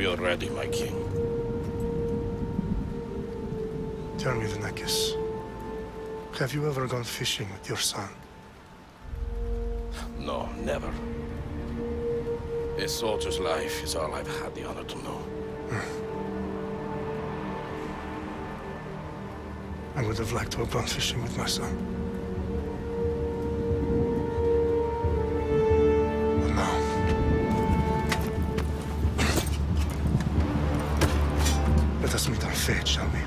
We are ready, my king. Tell me, Vinakis, have you ever gone fishing with your son? No, never. A soldier's life is all I've had the honor to know. I would have liked to have gone fishing with my son. But now... let us meet our fate, shall we?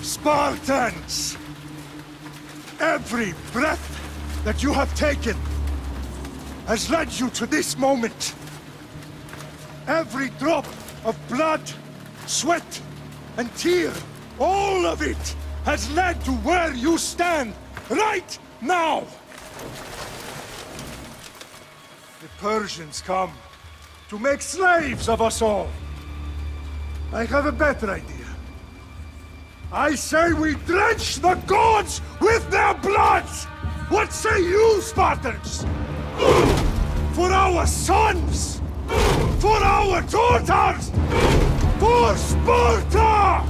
Spartans! Every breath that you have taken has led you to this moment. Every drop of blood, sweat, and tear, all of it has led to where you stand right now. The Persians come to make slaves of us all. I have a better idea. I say we drench the gods with their blood! What say you, Spartans? For our sons! For our daughters! For Sparta!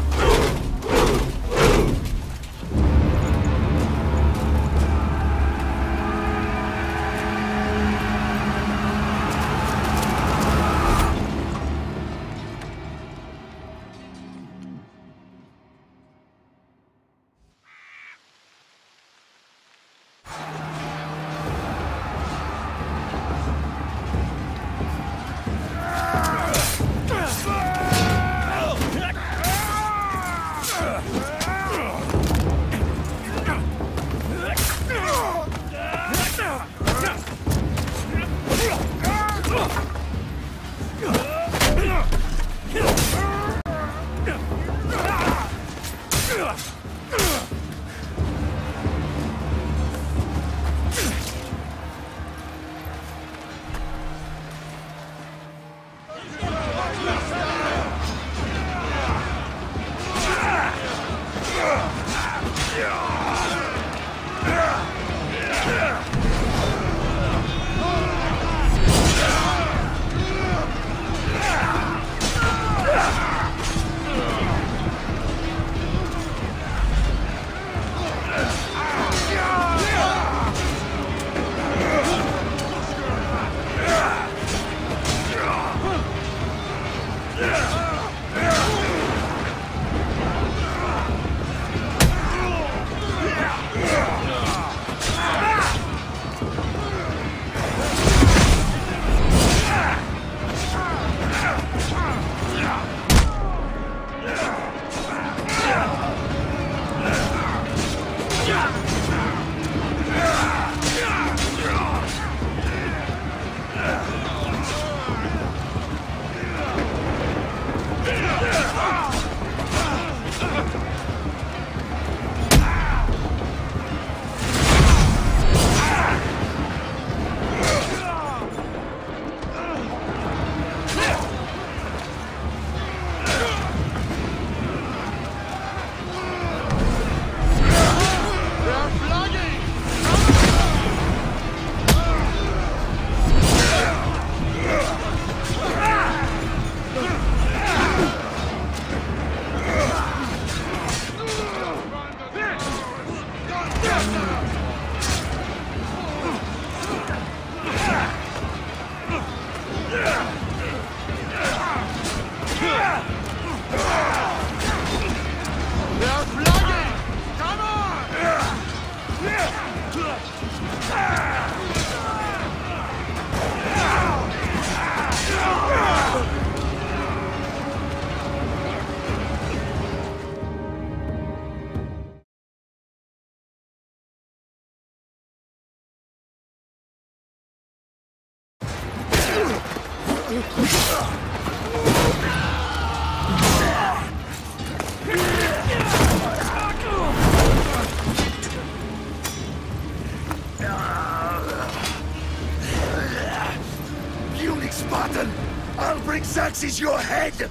Spartan! I'll bring Xerxes your head!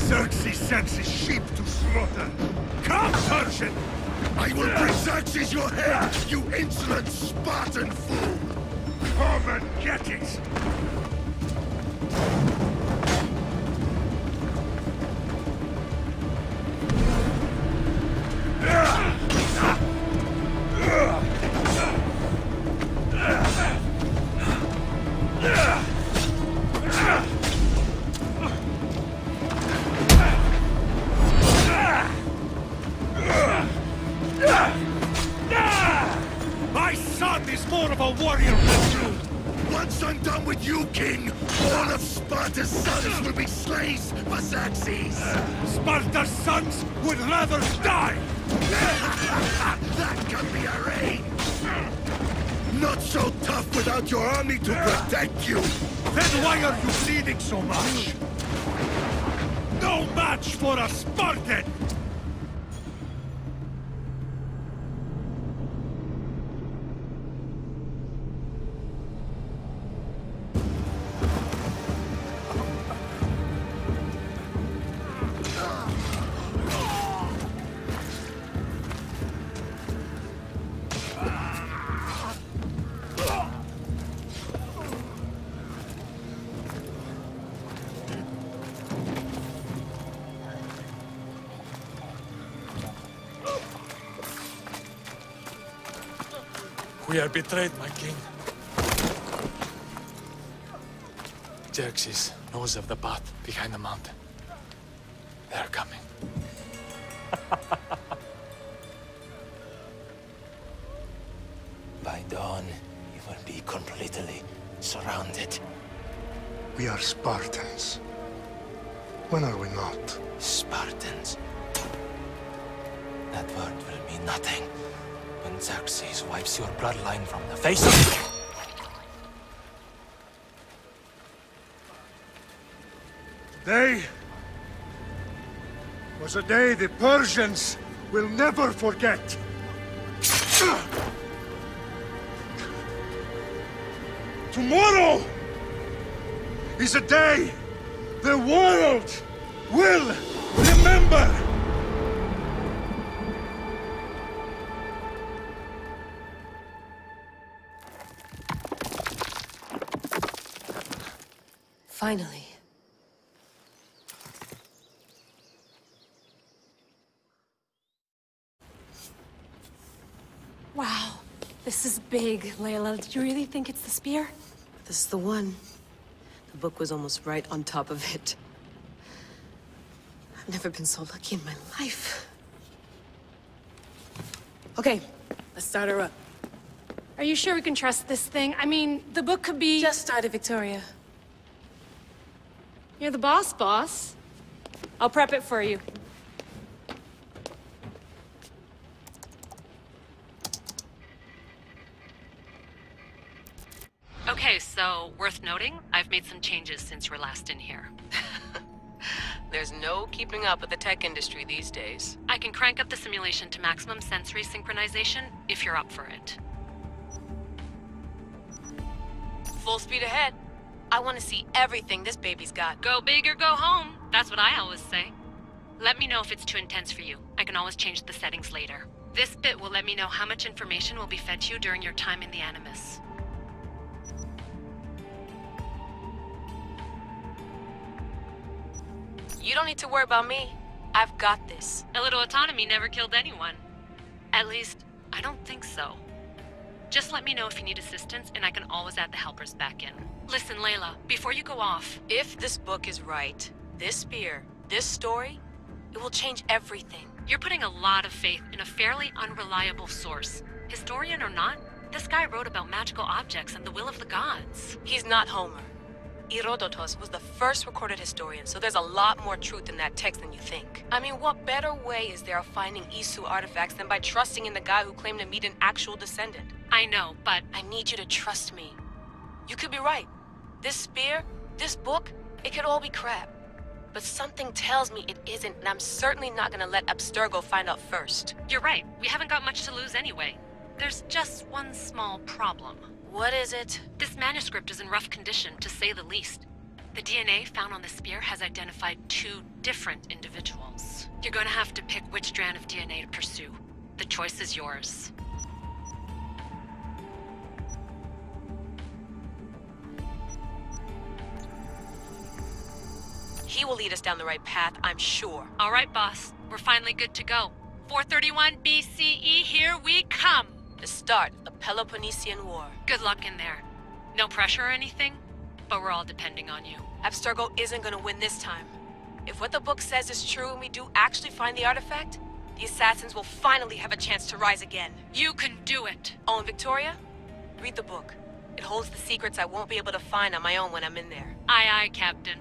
Xerxes sends his sheep to slaughter. Come, Persian! I will bring Xerxes your head, you insolent Spartan fool! Come and get it! My son is more of a warrior than you! Once I'm done with you, King, all of Sparta's sons will be slaves for Xerxes! Sparta's sons would rather die! That can be arranged! Not so tough without your army to protect you! Then why are you bleeding so much? No match for a Spartan! We are betrayed, my king. Xerxes knows of the path behind the mountain. They are coming. By dawn, you will be completely surrounded. We are Spartans. When are we not? Spartans. That word will mean nothing when Xerxes wipes your bloodline from the face of... Today was a day the Persians will never forget. Tomorrow is a day the world will remember. Finally. Wow, this is big, Layla. Did you really think it's the spear? This is the one. The book was almost right on top of it. I've never been so lucky in my life. Okay, let's start her up. Are you sure we can trust this thing? I mean, the book could be... Just started, Victoria. You're the boss. I'll prep it for you. Okay, so worth noting, I've made some changes since you were last in here. There's no keeping up with the tech industry these days. I can crank up the simulation to maximum sensory synchronization if you're up for it. Full speed ahead. I want to see everything this baby's got. Go big or go home. That's what I always say. Let me know if it's too intense for you. I can always change the settings later. This bit will let me know how much information will be fed to you during your time in the Animus. You don't need to worry about me. I've got this. A little autonomy never killed anyone. At least, I don't think so. Just let me know if you need assistance, and I can always add the helpers back in. Listen, Layla, before you go off... If this book is right, this spear, this story, it will change everything. You're putting a lot of faith in a fairly unreliable source. Historian or not, this guy wrote about magical objects and the will of the gods. He's not Homer. Herodotus was the first recorded historian, so there's a lot more truth in that text than you think. I mean, what better way is there of finding Isu artifacts than by trusting in the guy who claimed to meet an actual descendant? I know, but... I need you to trust me. You could be right. This spear, this book, it could all be crap. But something tells me it isn't, and I'm certainly not gonna let Abstergo find out first. You're right. We haven't got much to lose anyway. There's just one small problem. What is it? This manuscript is in rough condition, to say the least. The DNA found on the spear has identified 2 different individuals. You're gonna have to pick which strand of DNA to pursue. The choice is yours. He will lead us down the right path, I'm sure. All right, boss. We're finally good to go. 431 BCE, here we come! The start of the Peloponnesian War. Good luck in there. No pressure or anything, but we're all depending on you. Abstergo isn't gonna win this time. If what the book says is true and we do actually find the artifact, the assassins will finally have a chance to rise again. You can do it! Oh, and Victoria? Read the book. It holds the secrets I won't be able to find on my own when I'm in there. Aye, aye, Captain.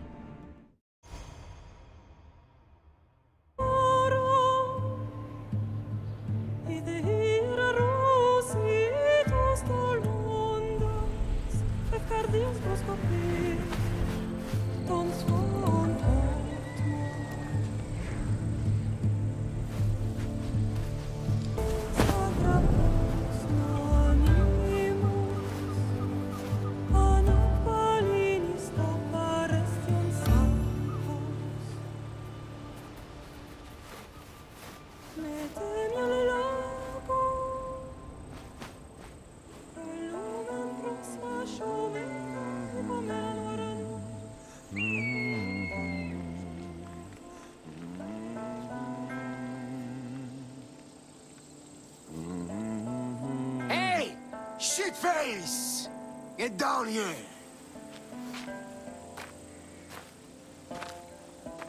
Shitface! Get down here!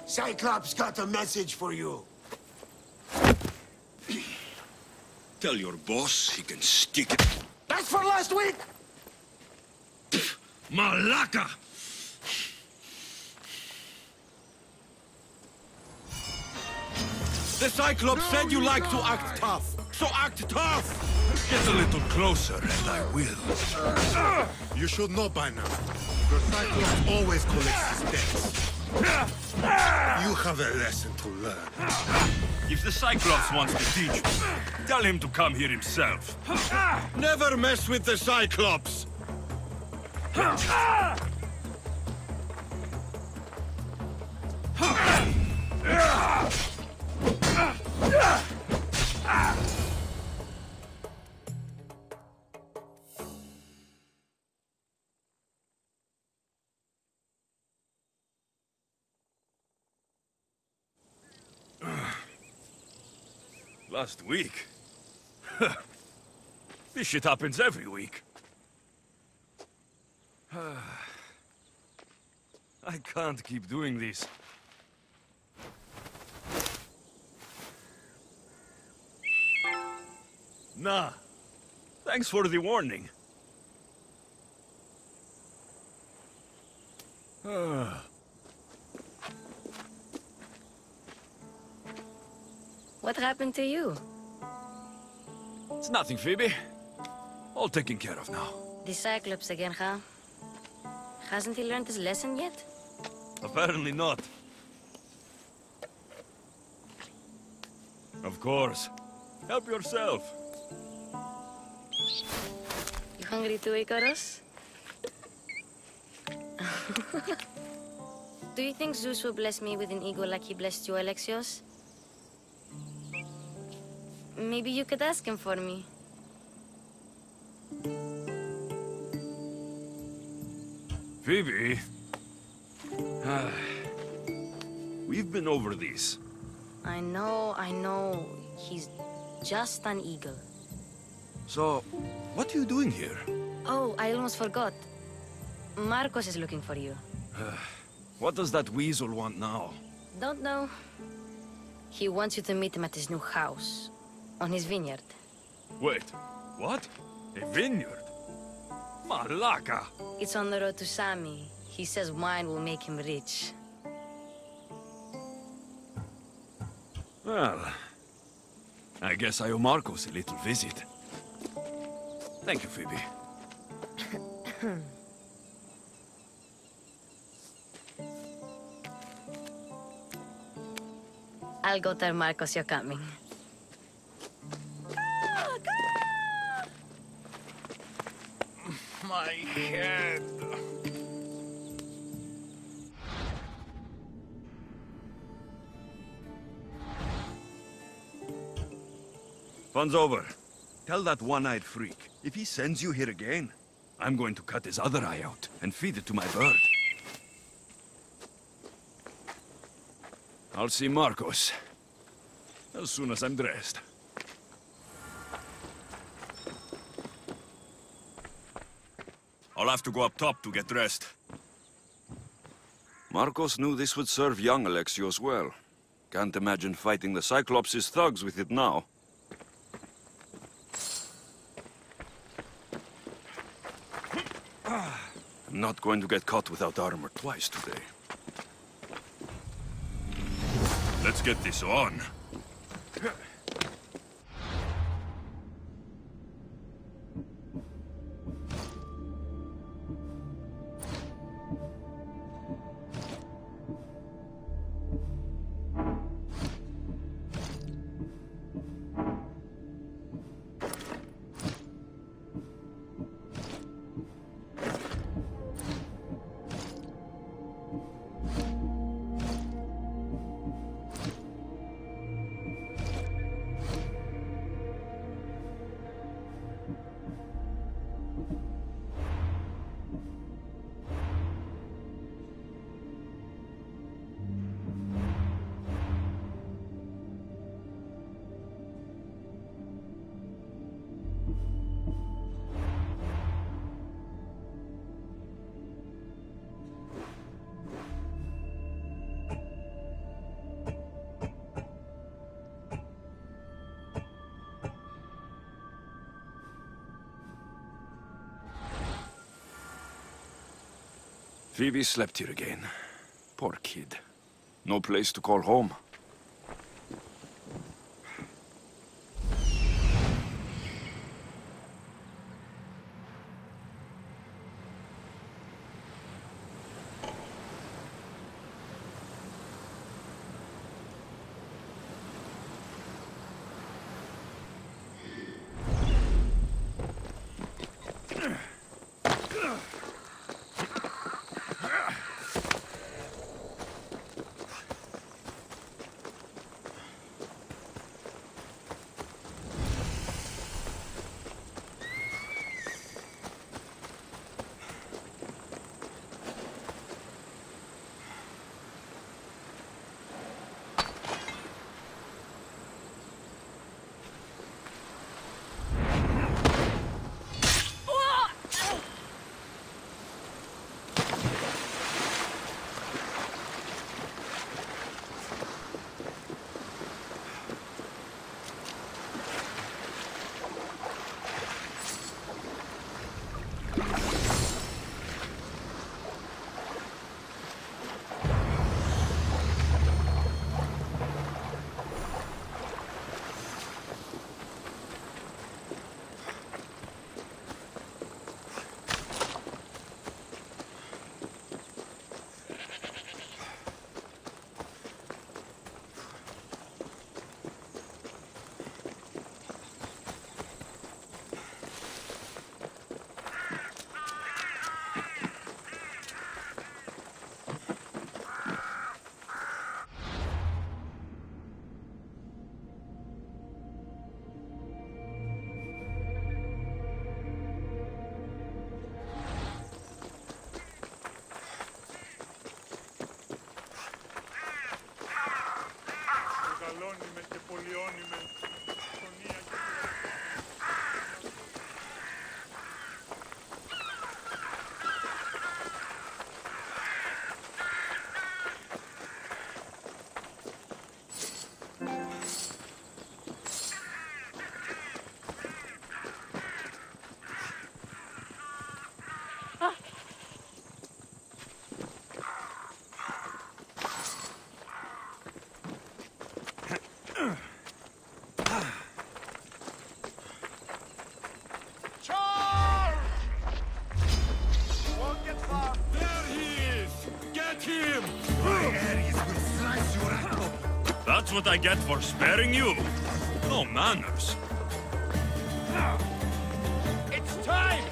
Cyclops got a message for you. Tell your boss he can stick it. That's for last week! Malaka! The Cyclops said you like to act tough, so act tough! Get a little closer and I will. You should know by now. The Cyclops always collects his debts. You have a lesson to learn. If the Cyclops wants to teach me, tell him to come here himself. Never mess with the Cyclops! Last week? This shit happens every week. I can't keep doing this. Nah. Thanks for the warning. What happened to you? It's nothing, Phoebe. All taken care of now. The Cyclops again, huh? Hasn't he learned his lesson yet? Apparently not. Of course. Help yourself. You hungry too, Icarus? Do you think Zeus will bless me with an ego like he blessed you, Alexios? Maybe you could ask him for me. Phoebe? We've been over this. I know. He's just an eagle. So, what are you doing here? Oh, I almost forgot. Marcos is looking for you. What does that weasel want now? Don't know. He wants you to meet him at his new house. On his vineyard. Wait, what? A vineyard? Malaka! It's on the road to Sami. He says wine will make him rich. Well, I guess I owe Marcos a little visit. Thank you, Phoebe. I'll go tell Marcos you're coming. My head. Fun's over. Tell that one-eyed freak, if he sends you here again, I'm going to cut his other eye out and feed it to my bird. I'll see Marcos as soon as I'm dressed. I'll have to go up top to get dressed. Marcos knew this would serve young Alexios well. Can't imagine fighting the Cyclops' thugs with it now. I'm not going to get caught without armor twice today. Let's get this on. Phoebe slept here again. Poor kid. No place to call home. That's what I get for sparing you. No manners. It's time!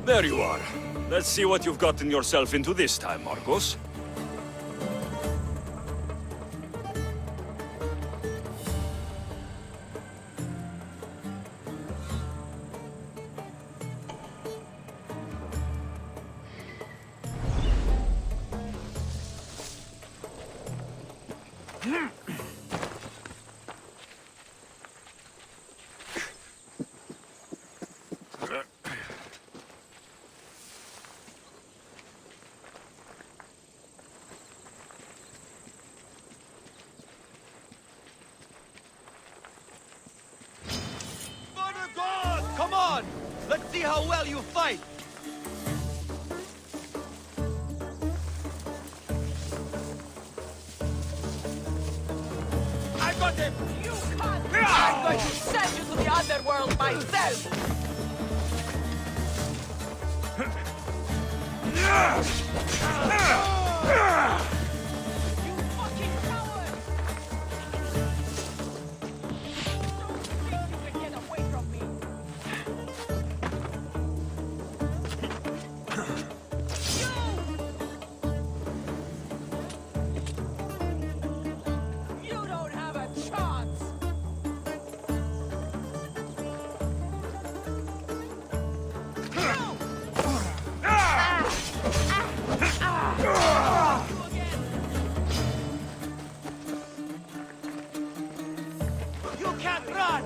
There you are. Let's see what you've gotten yourself into this time, Marcos. Come on! Let's see how well you fight! I got him! You can't! I'm going to send you to the underworld myself! You fucking coward! Don't think you can get away from me! You don't have a chance! You can't run!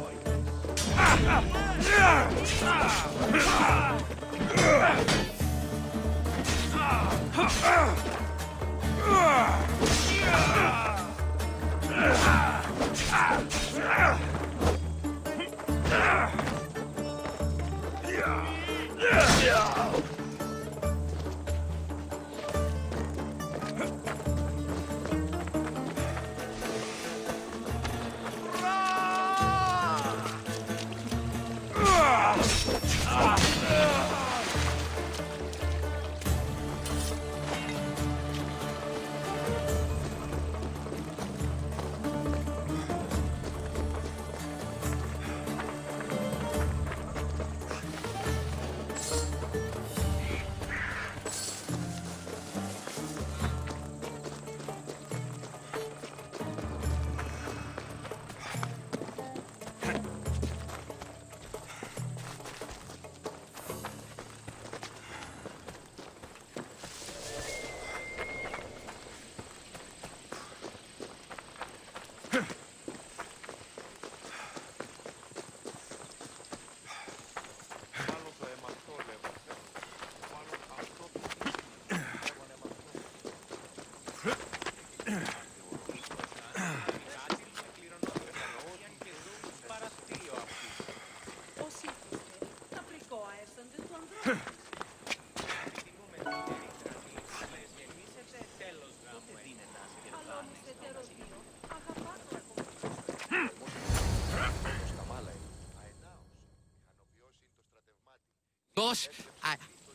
Boss,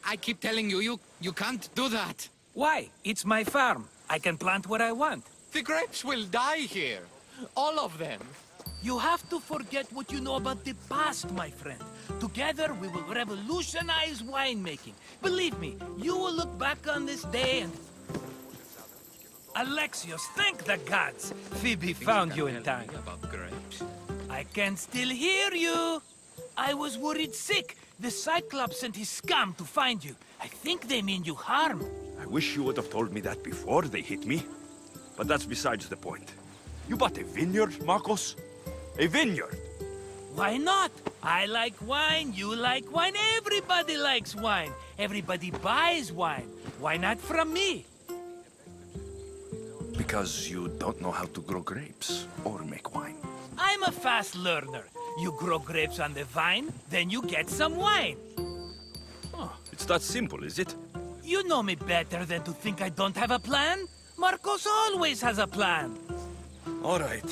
I keep telling you, you can't do that. Why? It's my farm. I can plant what I want. The grapes will die here. All of them. You have to forget what you know about the past, my friend. Together, we will revolutionize winemaking. Believe me, you will look back on this day and... Alexios, thank the gods! Phoebe found you in time. About grapes. I can still hear you! I was worried sick. The Cyclops sent his scum to find you. I think they mean you harm. I wish you would have told me that before they hit me. But that's besides the point. You bought a vineyard, Marcos? A vineyard? Why not? I like wine, you like wine, everybody likes wine. Everybody buys wine. Why not from me? Because you don't know how to grow grapes or make wine. I'm a fast learner. You grow grapes on the vine, then you get some wine. Oh, it's that simple, is it? You know me better than to think I don't have a plan. Marcos always has a plan. All right.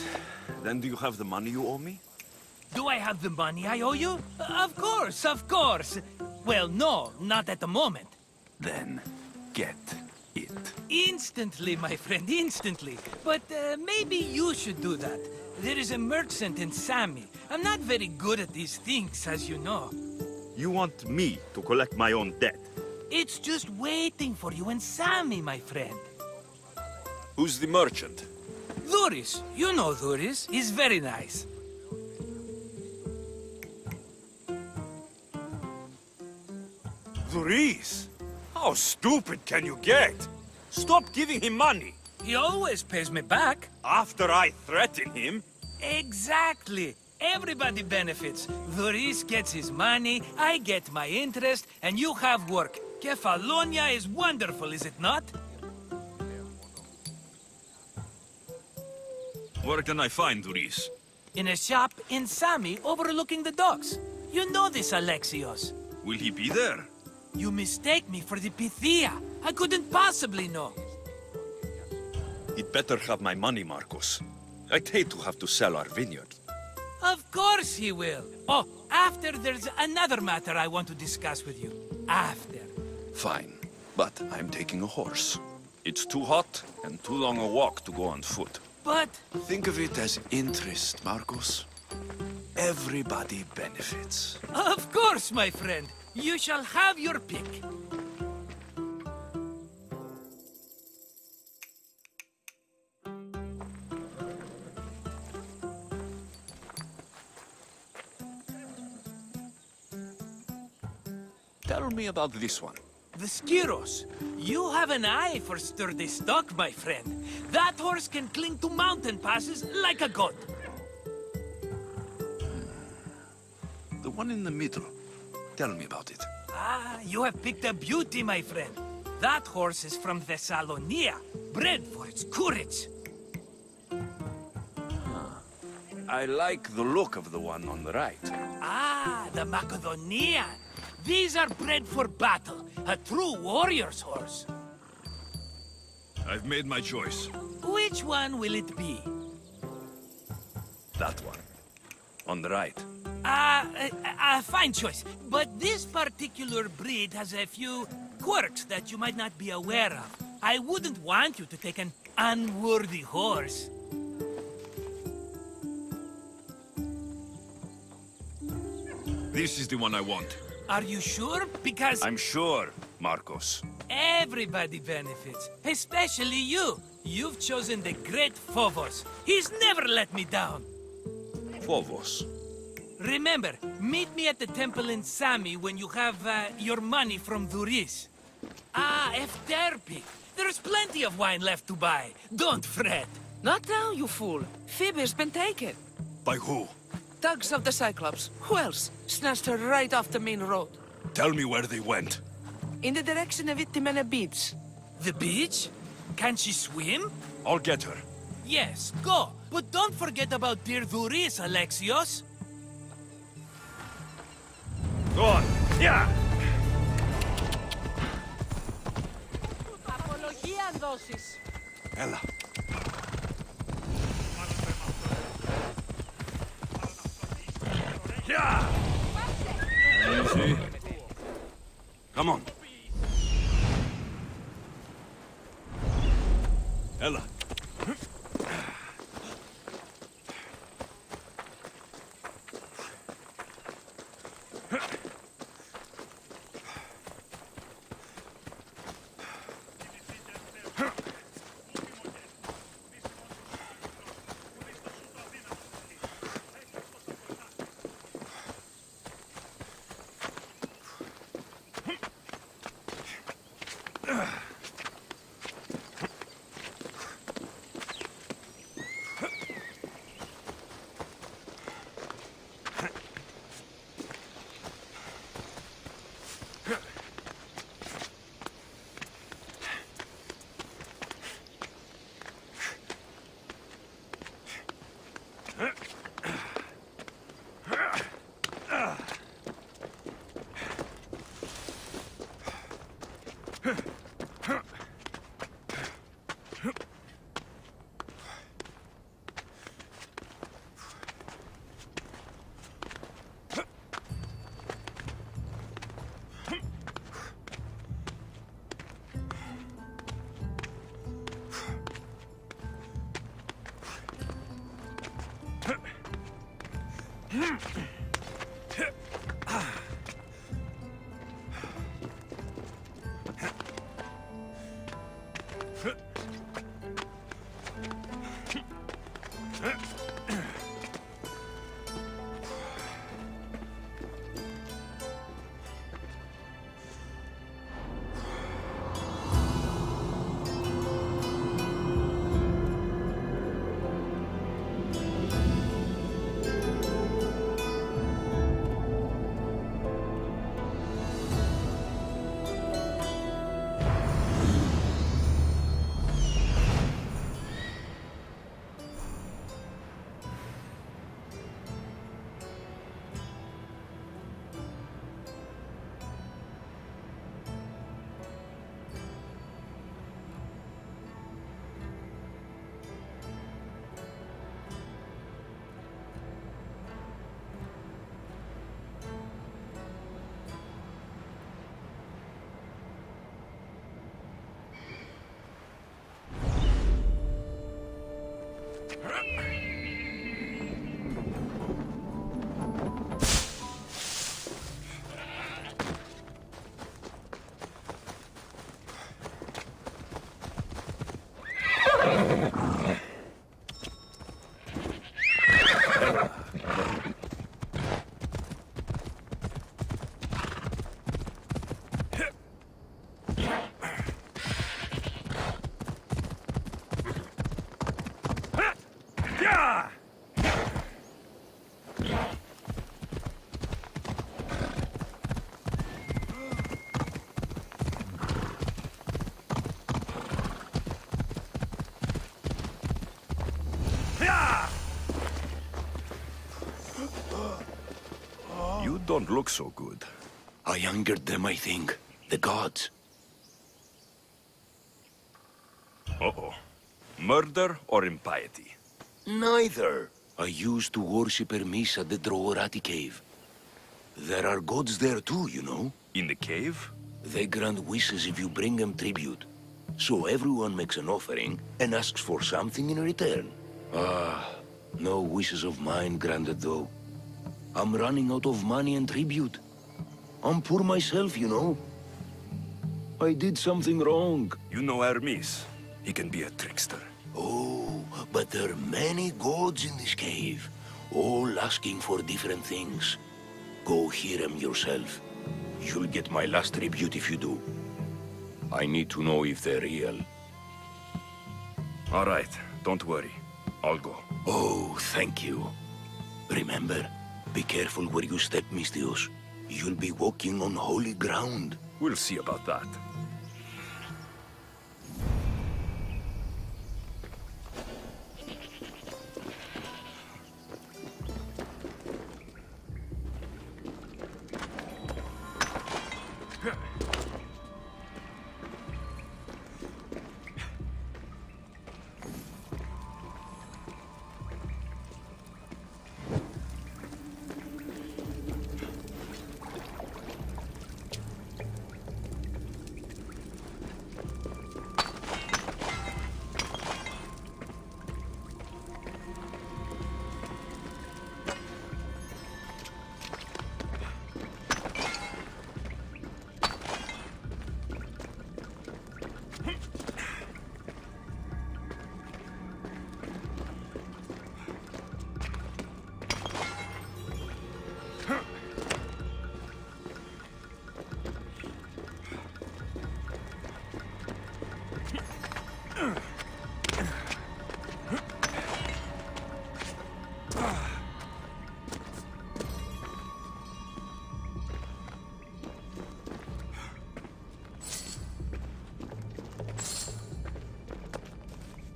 Then do you have the money you owe me? Do I have the money I owe you? Of course, of course. Well, no, not at the moment. Then get it. Instantly, my friend, instantly. But maybe you should do that. There is a merchant in Sami. I'm not very good at these things, as you know. You want me to collect my own debt? It's just waiting for you and Sammy, my friend. Who's the merchant? Duris. You know Duris. He's very nice. Duris? How stupid can you get? Stop giving him money. He always pays me back. After I threaten him? Exactly. Everybody benefits. Duris gets his money, I get my interest, and you have work. Kefalonia is wonderful, is it not? Where can I find Duris? In a shop in Sami, overlooking the docks. You know this, Alexios. Will he be there? You mistake me for the Pythia. I couldn't possibly know. He'd better have my money, Marcos. I'd hate to have to sell our vineyard. Of course he will. Oh, after there's another matter I want to discuss with you. After. Fine, but I'm taking a horse. It's too hot and too long a walk to go on foot. But... Think of it as interest, Marcos. Everybody benefits. Of course, my friend. You shall have your pick. Tell me about this one. The Skiros. You have an eye for sturdy stock, my friend. That horse can cling to mountain passes like a god. The one in the middle. Tell me about it. Ah, you have picked a beauty, my friend. That horse is from Thessalonia, bred for its courage. I like the look of the one on the right. Ah, the Macedonian. These are bred for battle, a true warrior's horse. I've made my choice. Which one will it be? That one. On the right. Fine choice. But this particular breed has a few quirks that you might not be aware of. I wouldn't want you to take an unworthy horse. This is the one I want. Are you sure? Because... I'm sure, Marcos. Everybody benefits, especially you. You've chosen the great Phobos. He's never let me down. Phobos. Remember, meet me at the temple in Sami when you have your money from Duris. Ah, Efterpi. There's plenty of wine left to buy. Don't fret. Not now, you fool. Phoebe's been taken. By who? Thugs of the Cyclops. Who else? Snatched her right off the main road. Tell me where they went. In the direction of Itimena Beach. The beach? Can she swim? I'll get her. Yes, go. But don't forget about dear Duris, Alexios. Go on. Yeah! Apologia δώσεις. Ella. Yeah! Easy. Come on. Ella. You don't look so good. I angered them, I think. The gods. Uh-oh. Murder or impiety? Neither. I used to worship Hermes at the Droorati cave. There are gods there too, you know. In the cave? They grant wishes if you bring them tribute. So everyone makes an offering and asks for something in return. Ah, no wishes of mine granted though. I'm running out of money and tribute. I'm poor myself, you know. I did something wrong. You know Hermes. He can be a trickster. Oh, but there are many gods in this cave, all asking for different things. Go hear them yourself. You'll get my last tribute if you do. I need to know if they're real. All right, don't worry. I'll go. Oh, thank you. Remember, be careful where you step, Mistios. You'll be walking on holy ground. We'll see about that.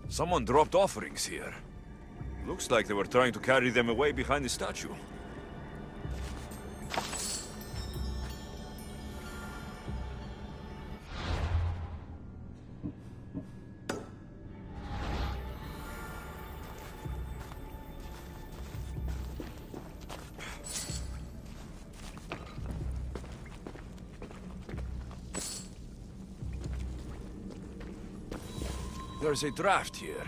Someone dropped offerings here. Looks like they were trying to carry them away behind the statue. There's a draft here.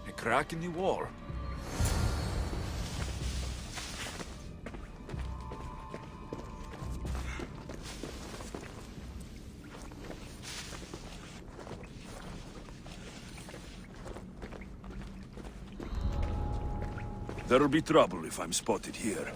A crack in the wall. There'll be trouble if I'm spotted here.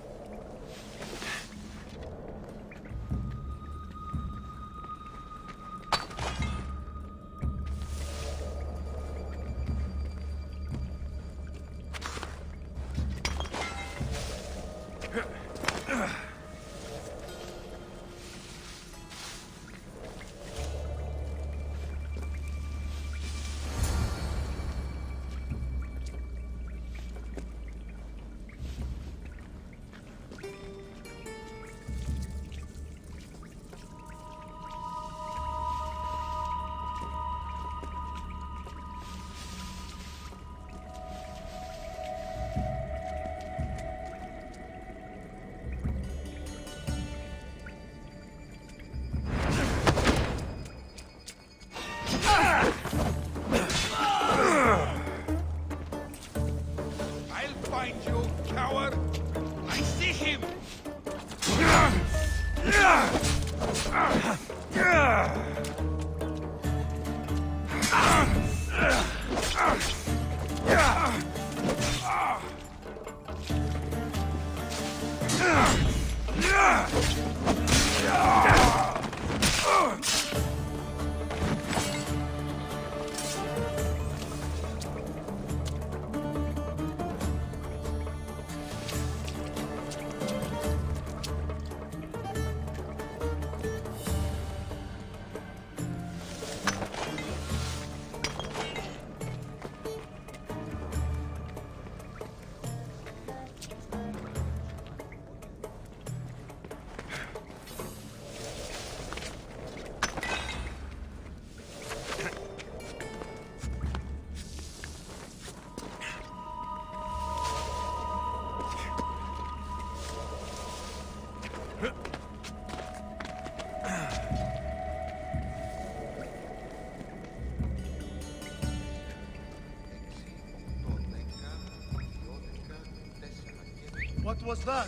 What was that?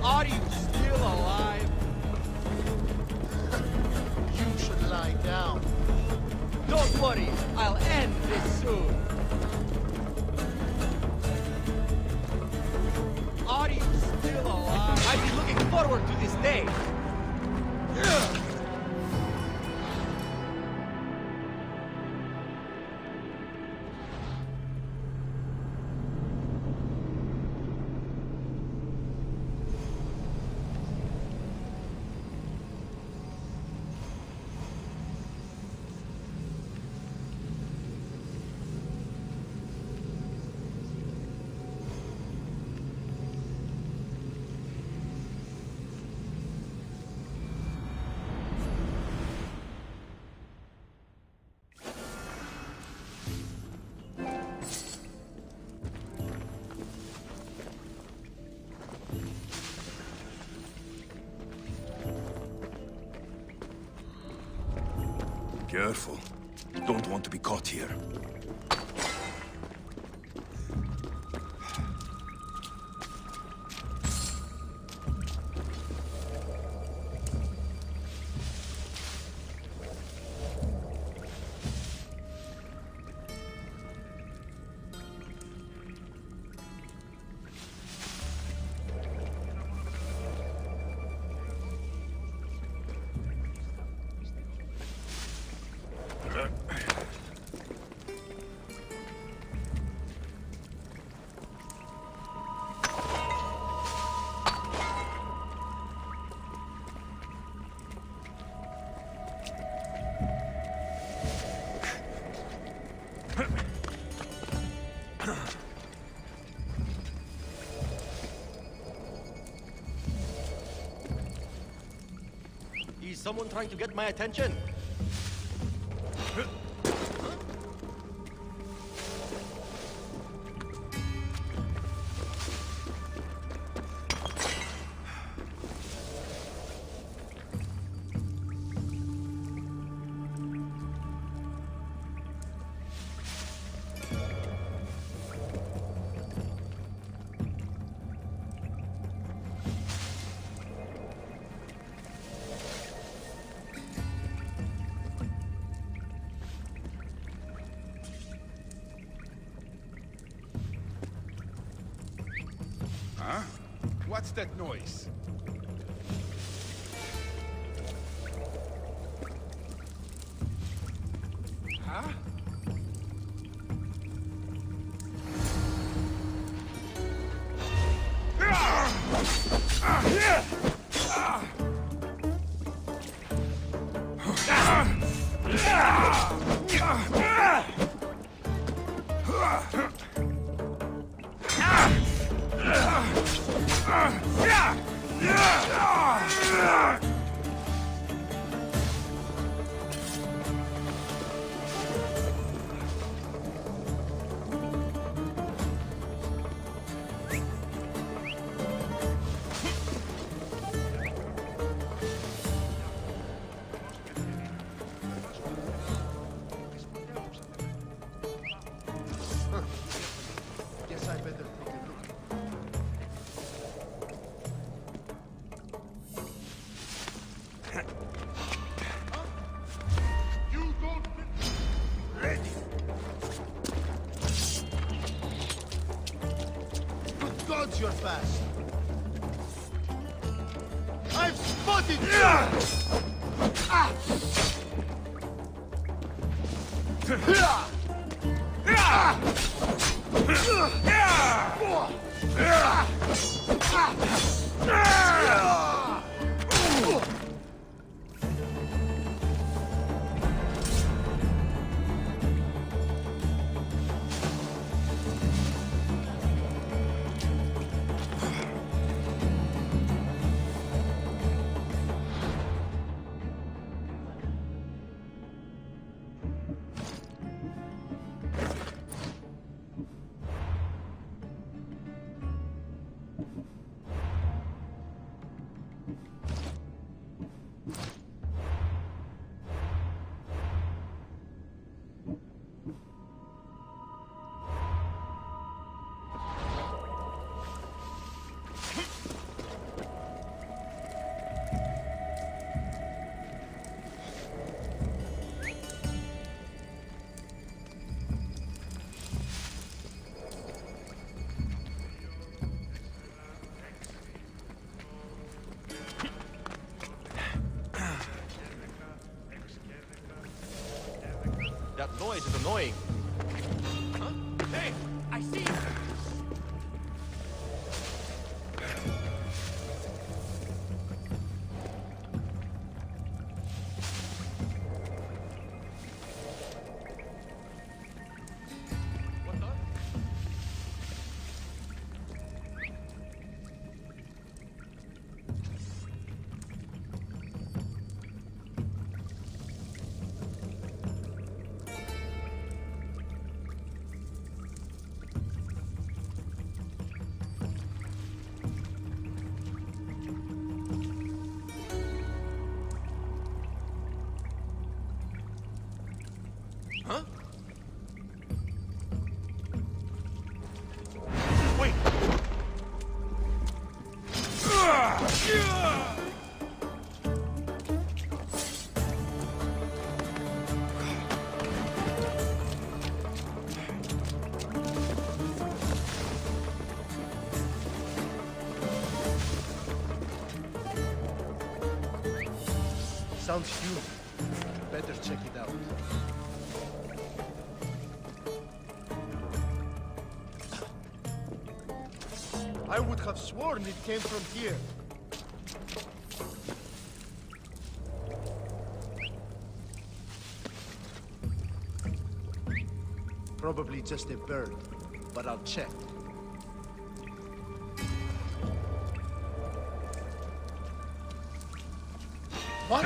Are you still alive? You should lie down. Don't worry, I'll end this soon. Are you still alive? I've been looking forward to this day. Careful. Don't want to be caught here. Is someone trying to get my attention? Huh? What's that noise? Huh? You don't... Ready. Good gods, you're fast. I've spotted That noise is annoying. Huh? Hey, I see you. Huh? Wait! Sounds human. Better check it out. I would have sworn it came from here. Probably just a bird, but I'll check. What?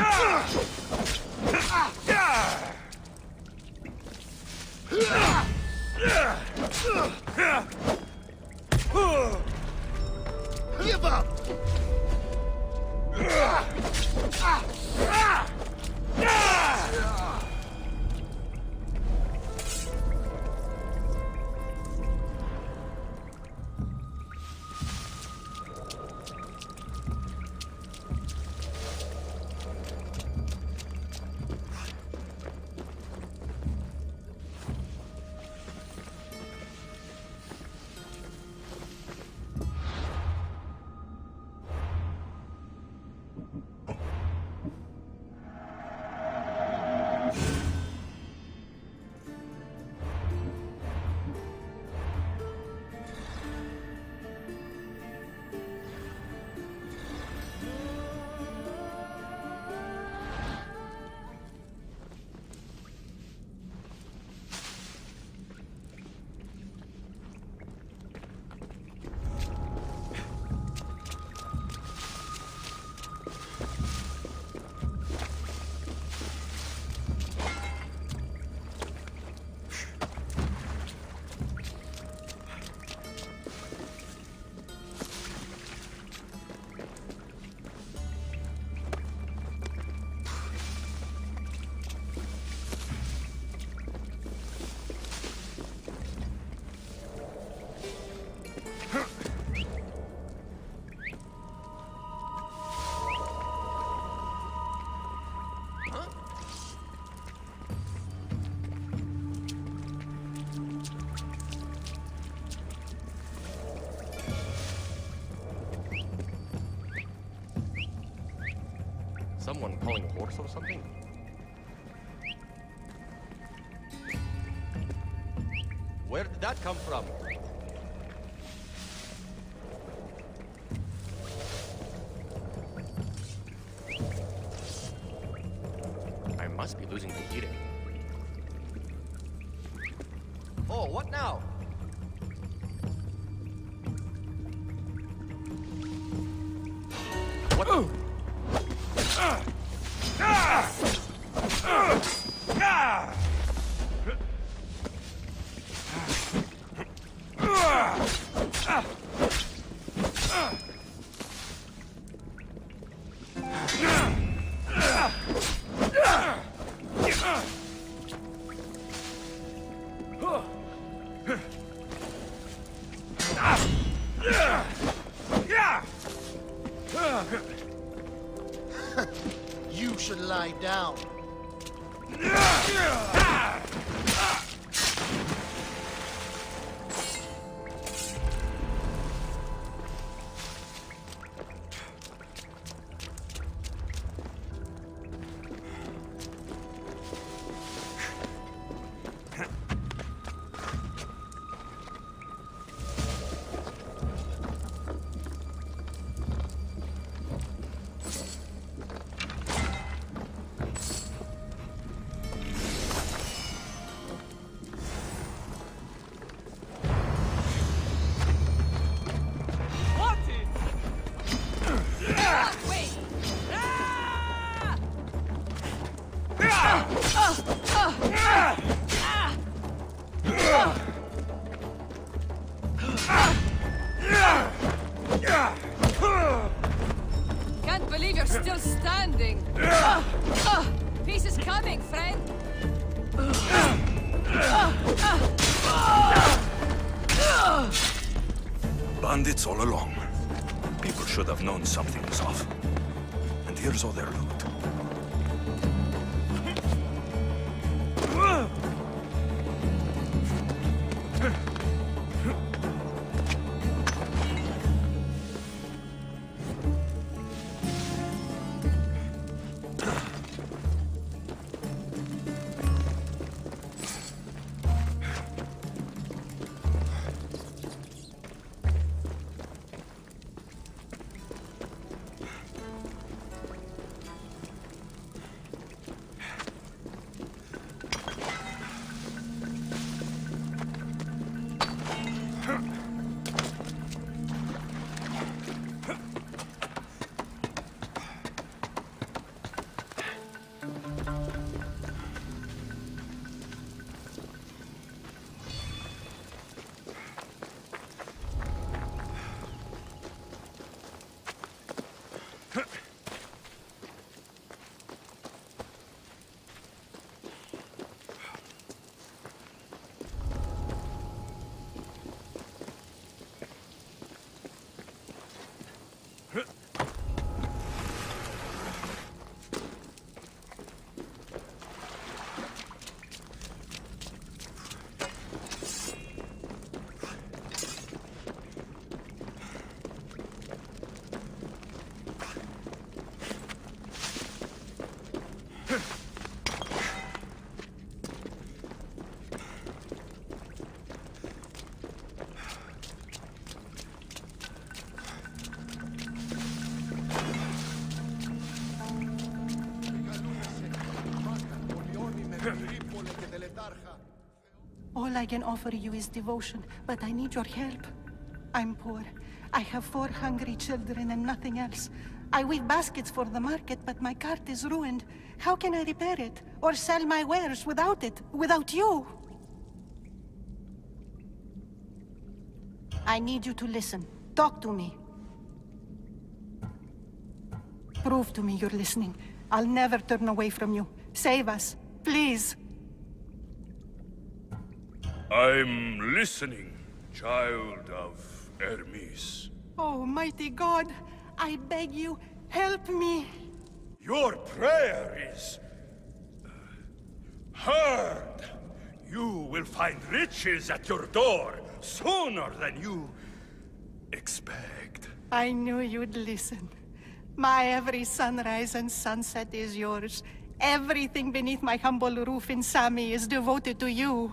Give up! Someone calling a horse or something? Where did that come from? I must be losing the heating. Oh, what now? What? You should lie down. Can't believe you're still standing. Peace is coming, friend. Bandits all along. People should have known something was off. And here's all their loot. All I can offer you is devotion, but I need your help. I'm poor. I have 4 hungry children and nothing else. I weave baskets for the market, but my cart is ruined. How can I repair it? Or sell my wares without it? Without you? I need you to listen. Talk to me. Prove to me you're listening. I'll never turn away from you. Save us, please. I'm listening, child of Hermes. Oh, mighty God, I beg you, help me. Your prayer is heard. You will find riches at your door sooner than you expect. I knew you'd listen. My every sunrise and sunset is yours. Everything beneath my humble roof in Sami is devoted to you.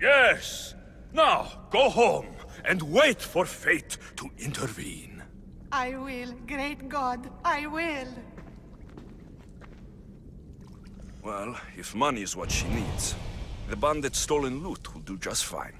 Yes! Now, go home and wait for fate to intervene. I will, great God, I will. Well, if money is what she needs, the bandit's stolen loot will do just fine.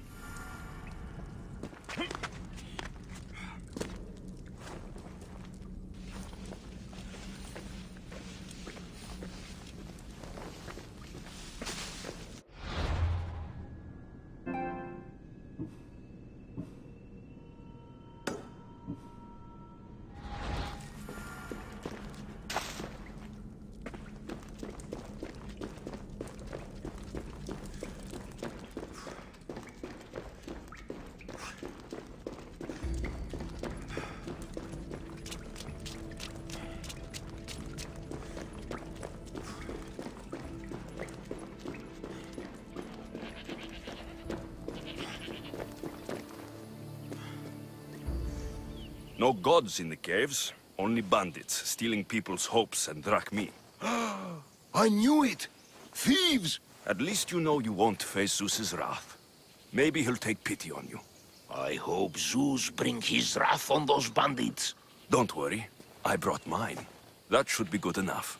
No gods in the caves, only bandits stealing people's hopes and drachmi. I knew it! Thieves! At least you know you won't face Zeus's wrath. Maybe he'll take pity on you. I hope Zeus bring his wrath on those bandits. Don't worry, I brought mine. That should be good enough.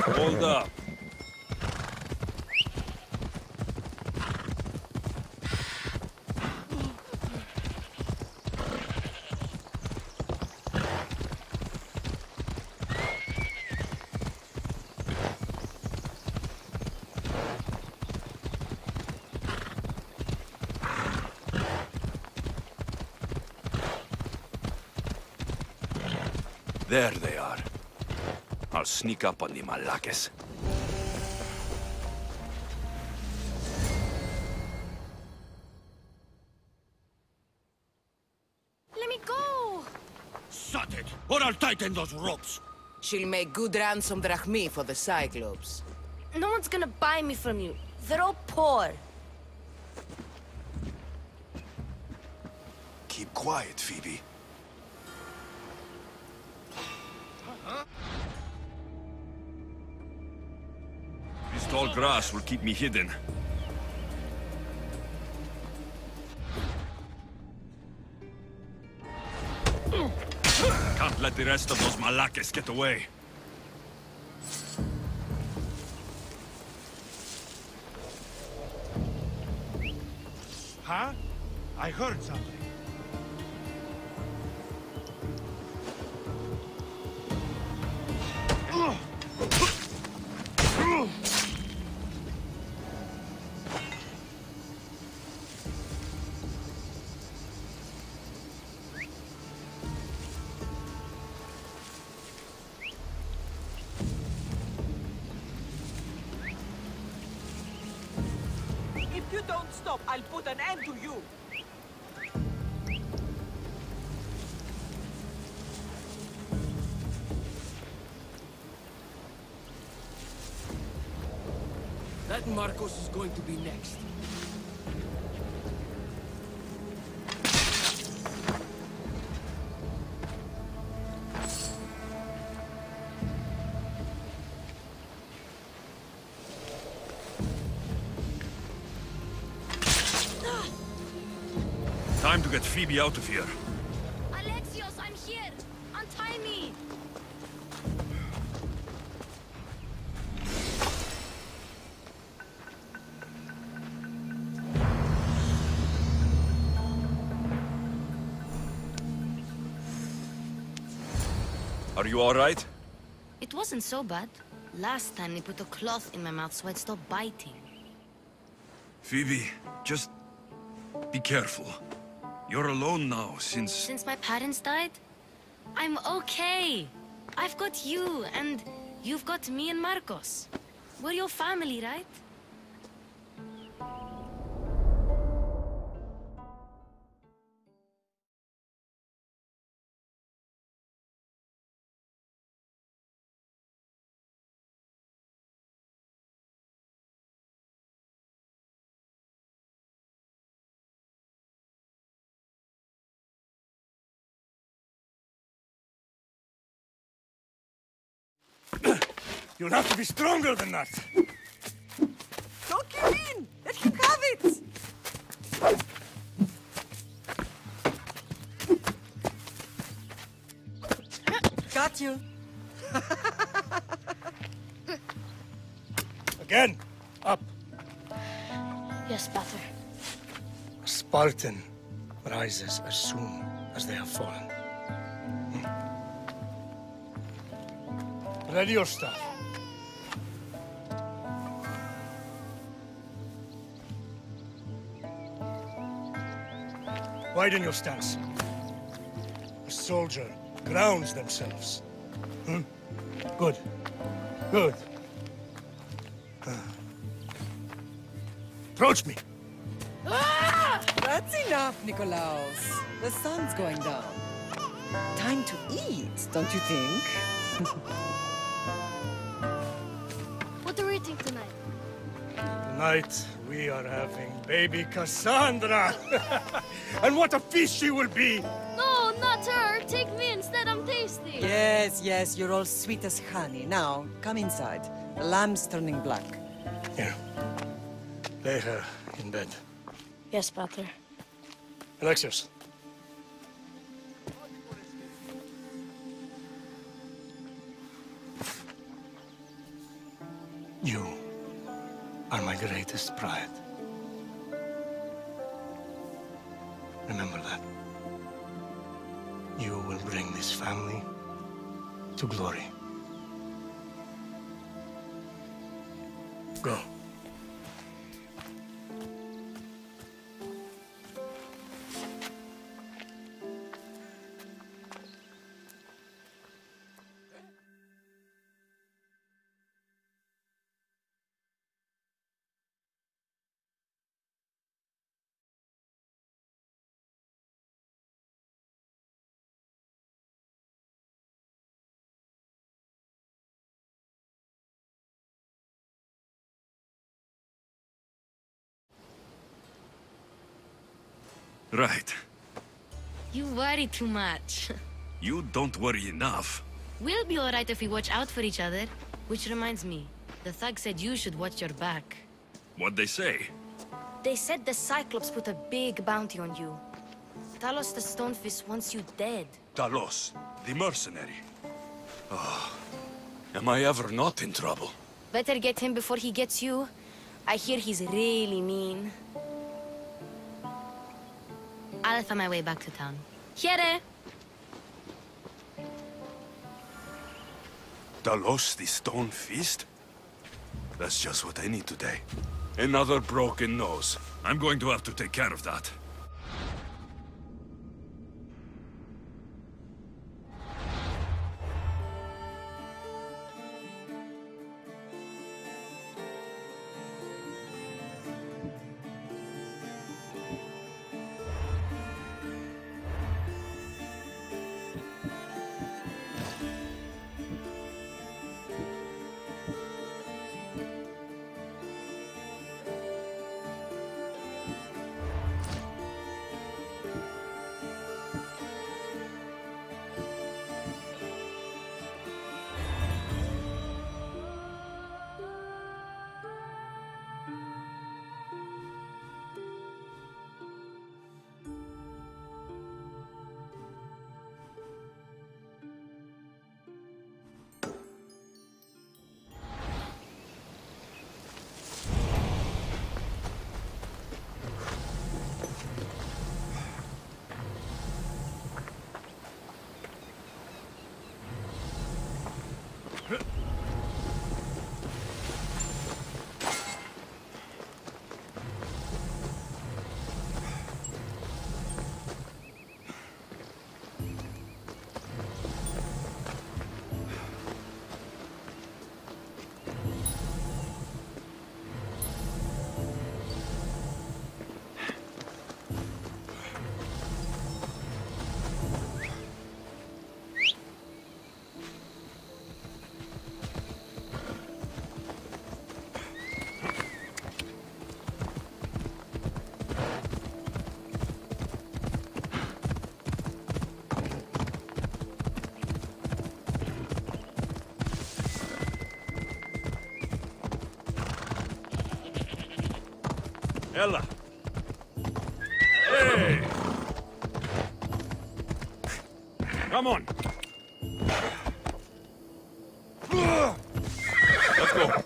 Hold up. There they are. I'll sneak up on the Malakes. Let me go! Shut it, or I'll tighten those ropes. She'll make good ransom drachmi for the Cyclops. No one's gonna buy me from you. They're all poor. Keep quiet, Phoebe. This tall grass will keep me hidden. Can't let the rest of those Malakes get away. Huh? I heard something. If you don't stop, I'll put an end to you. That Marcos is going to be next. Time to get Phoebe out of here. Alexios, I'm here! Untie me! Are you all right? It wasn't so bad. Last time they put a cloth in my mouth so I'd stop biting. Phoebe, just be careful. You're alone now since... Since my parents died? I'm okay. I've got you, and you've got me and Marcos. We're your family, right? You'll have to be stronger than that. Don't give in! Let him have it! Got you. Again, up. Yes, Pater. A Spartan rises as soon as they have fallen. Ready your staff. Widen your stance. A soldier grounds themselves. Good. Good. Approach me. Ah! That's enough, Nikolaos. The sun's going down. Time to eat, don't you think? What are we eating tonight? Tonight, we are having baby Cassandra. And what a feast she will be! No, not her! Take me instead, I'm tasty! Yes, yes, you're all sweet as honey. Now, come inside. The lamb's turning black. Here. Lay her in bed. Yes, Pater. Alexios. You are my greatest pride. Remember that. You will bring this family to glory. Go. Right. You worry too much. You don't worry enough. We'll be alright if we watch out for each other. Which reminds me, the thug said you should watch your back. What'd they say? They said the Cyclops put a big bounty on you. Talos the Stonefist wants you dead. Talos, the mercenary. Oh, am I ever not in trouble? Better get him before he gets you. I hear he's really mean. I'll find my way back to town. Here! Talos, the Stone Fist? That's just what I need today. Another broken nose. I'm going to have to take care of that. Ella. Hey! Come on. Let's go.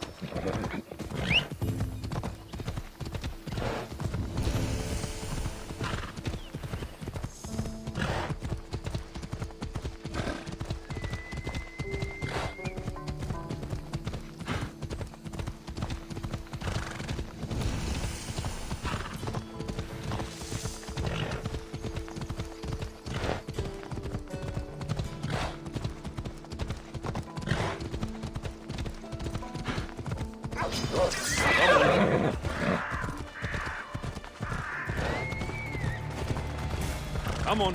Come on.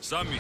Sammy.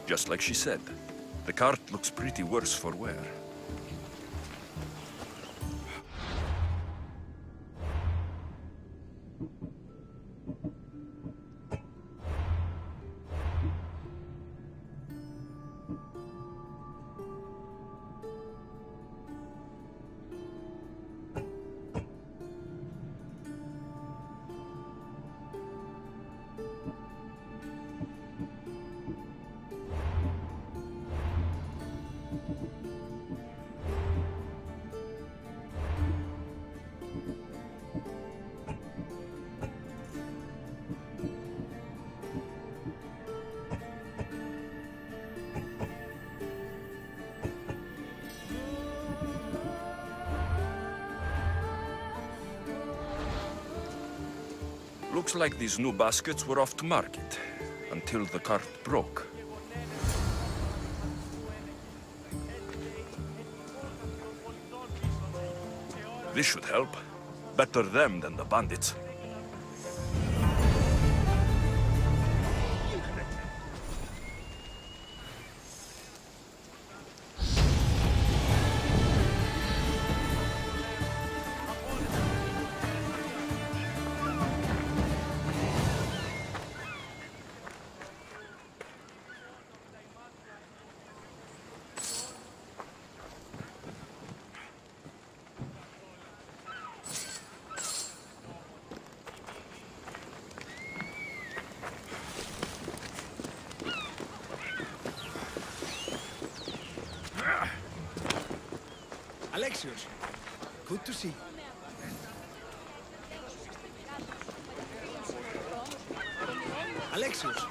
Just like she said, the cart looks pretty worse for wear. Looks like these new baskets were off to market, until the cart broke. This should help. Better them than the bandits. Alexios, good to see you. Alexios,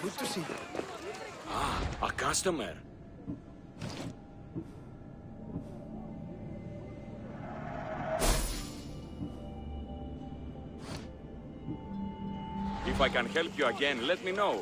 good to see you. Ah, a customer. If I can help you again, let me know.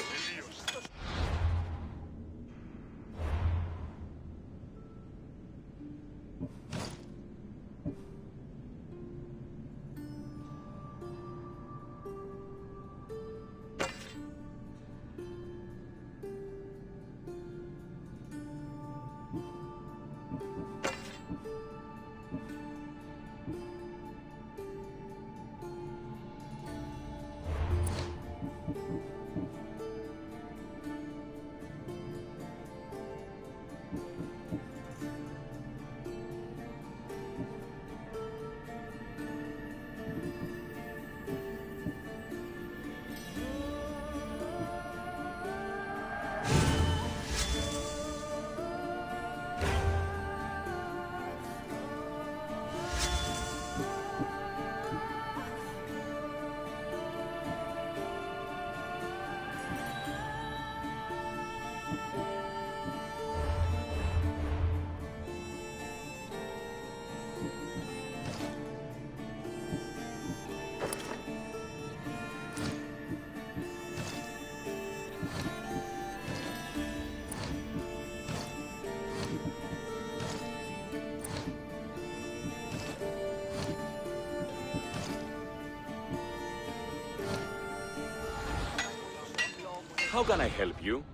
How can I help you?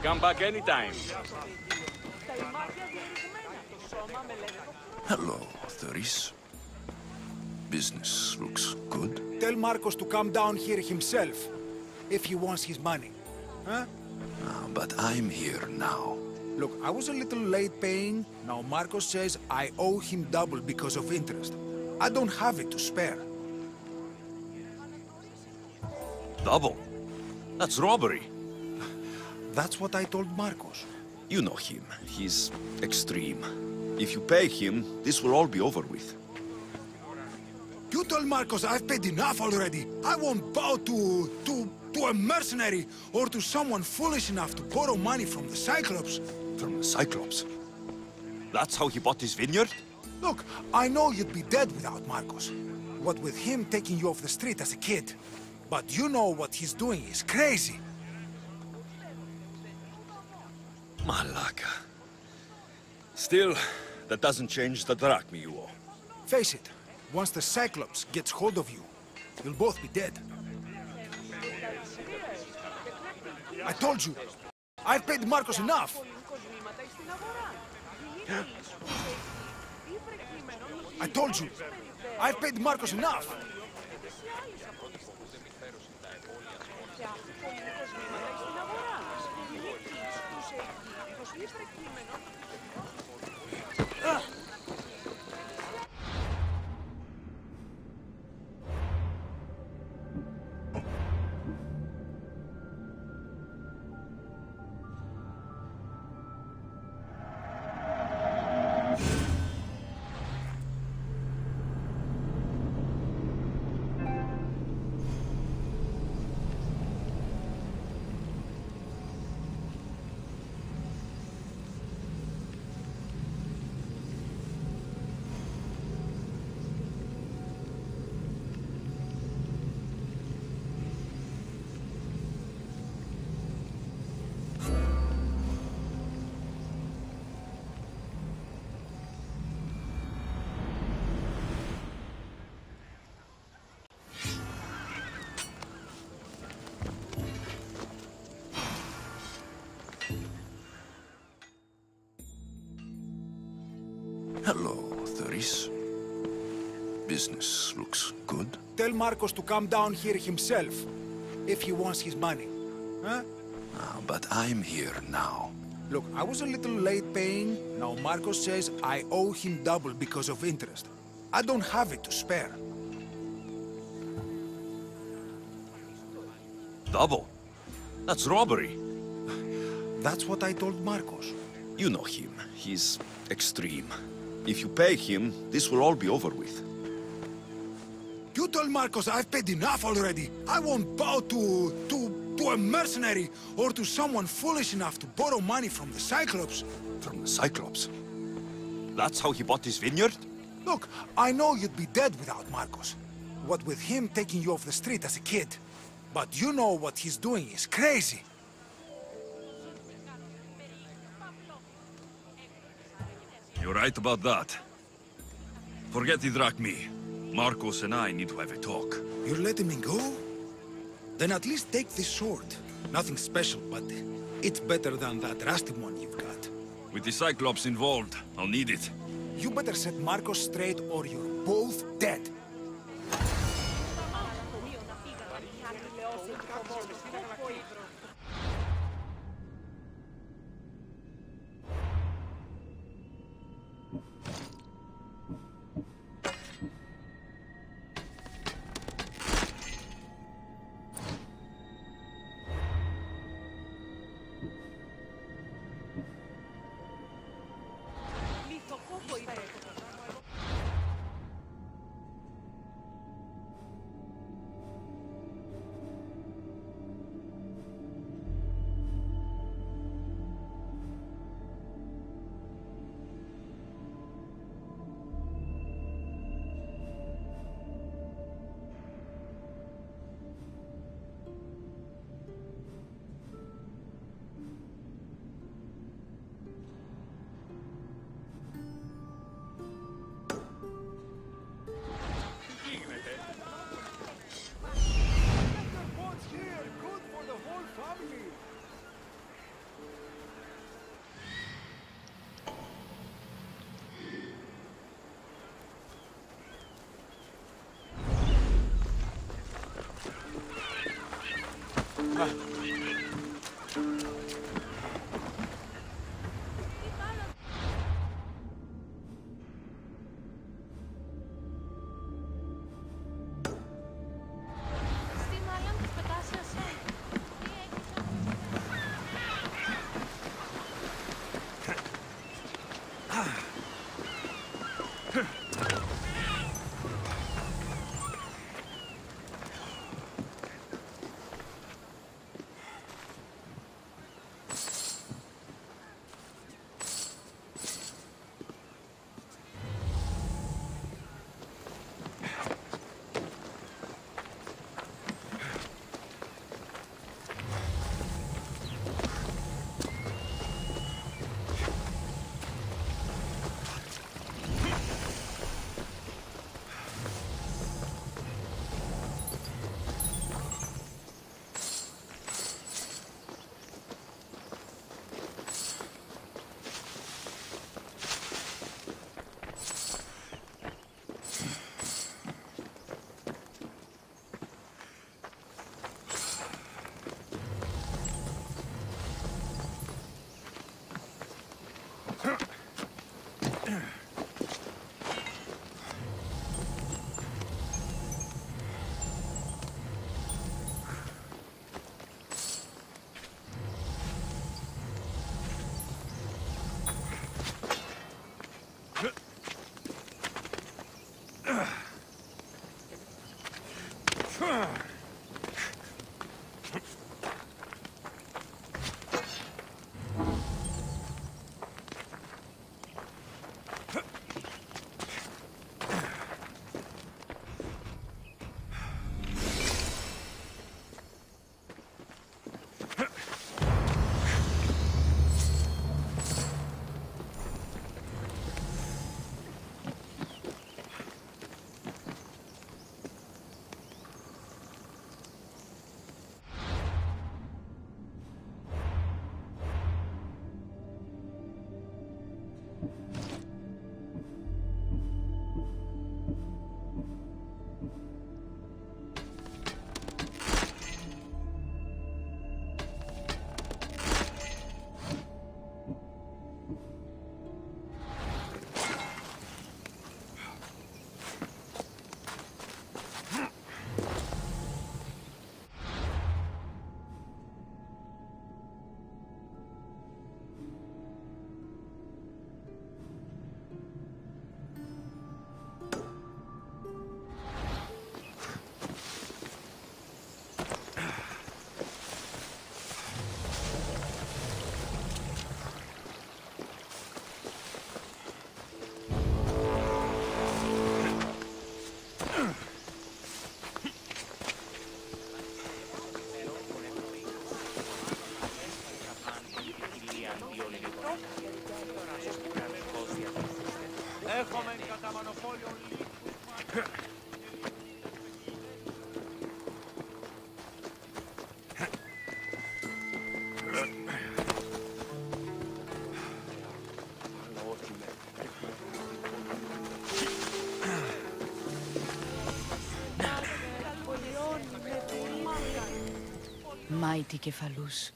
Come back anytime. Hello, Theris. Business looks good. Tell Marcos to come down here himself, if he wants his money. Huh? But I'm here now. Look, I was a little late paying. Now Marcos says I owe him double because of interest. I don't have it to spare. Double? That's robbery. That's what I told Marcos. You know him. He's extreme. If you pay him, this will all be over with. You told Marcos I've paid enough already. I won't bow to a mercenary or to someone foolish enough to borrow money from the Cyclops. From the Cyclops? That's how he bought his vineyard? Look, I know you'd be dead without Marcos. What with him taking you off the street as a kid. But you know what he's doing is crazy. Malaka. Still, that doesn't change the drachma you owe. Face it, once the Cyclops gets hold of you, you'll both be dead. I told you, I've paid Marcos enough. I told you, I've paid Marcos enough. Hello, Theris. Business looks good. Tell Marcos to come down here himself, if he wants his money. Huh? But I'm here now. Look, I was a little late paying. Now Marcos says I owe him double because of interest. I don't have it to spare. Double? That's robbery. That's what I told Marcos. You know him. He's extreme. If you pay him, this will all be over with. You told Marcos I've paid enough already. I won't bow to a mercenary or to someone foolish enough to borrow money from the Cyclops. From the Cyclops? That's how he bought his vineyard? Look, I know you'd be dead without Marcos. What with him taking you off the street as a kid. But you know what he's doing is crazy. You're right about that. Forget the drachma. Marcos and I need to have a talk. You're letting me go? Then at least take this sword. Nothing special, but it's better than that rusty one you've got. With the Cyclops involved, I'll need it. You better set Marcos straight or you're both dead. mighty Kephalus,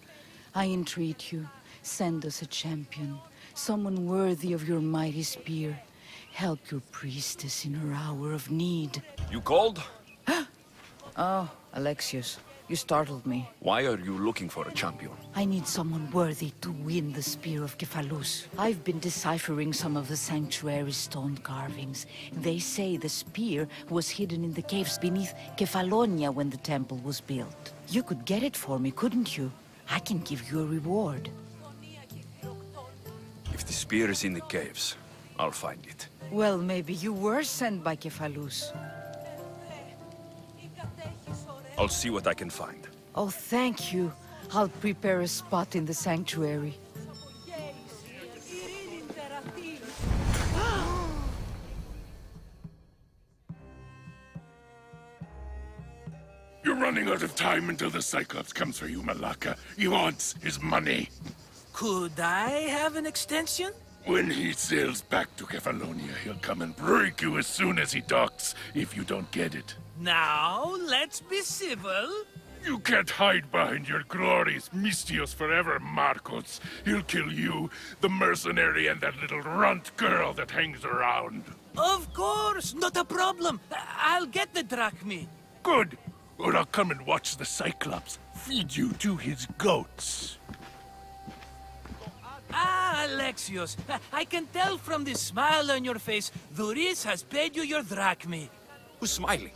I entreat you, send us a champion, someone worthy of your mighty spear. Help your priestess in her hour of need. You called? Oh, Alexios, you startled me. Why are you looking for a champion? I need someone worthy to win the spear of Kephalus. I've been deciphering some of the sanctuary's stone carvings. They say the spear was hidden in the caves beneath Kefalonia when the temple was built. You could get it for me, couldn't you? I can give you a reward. If the spear is in the caves, I'll find it. Well, maybe you were sent by Kephalus. I'll see what I can find. Oh, thank you. I'll prepare a spot in the sanctuary. You're running out of time until the Cyclops comes for you, Malaka. He wants his money. Could I have an extension? When he sails back to Kefalonia, he'll come and break you as soon as he docks, if you don't get it. Now, let's be civil. You can't hide behind your glorious Mistios forever, Marcos. He'll kill you, the mercenary, and that little runt girl that hangs around. Of course, not a problem. I'll get the drachmi. Good. Or I'll come and watch the Cyclops feed you to his goats. Ah, Alexios, I can tell from the smile on your face, Duris has paid you your drachmi. Who's smiling?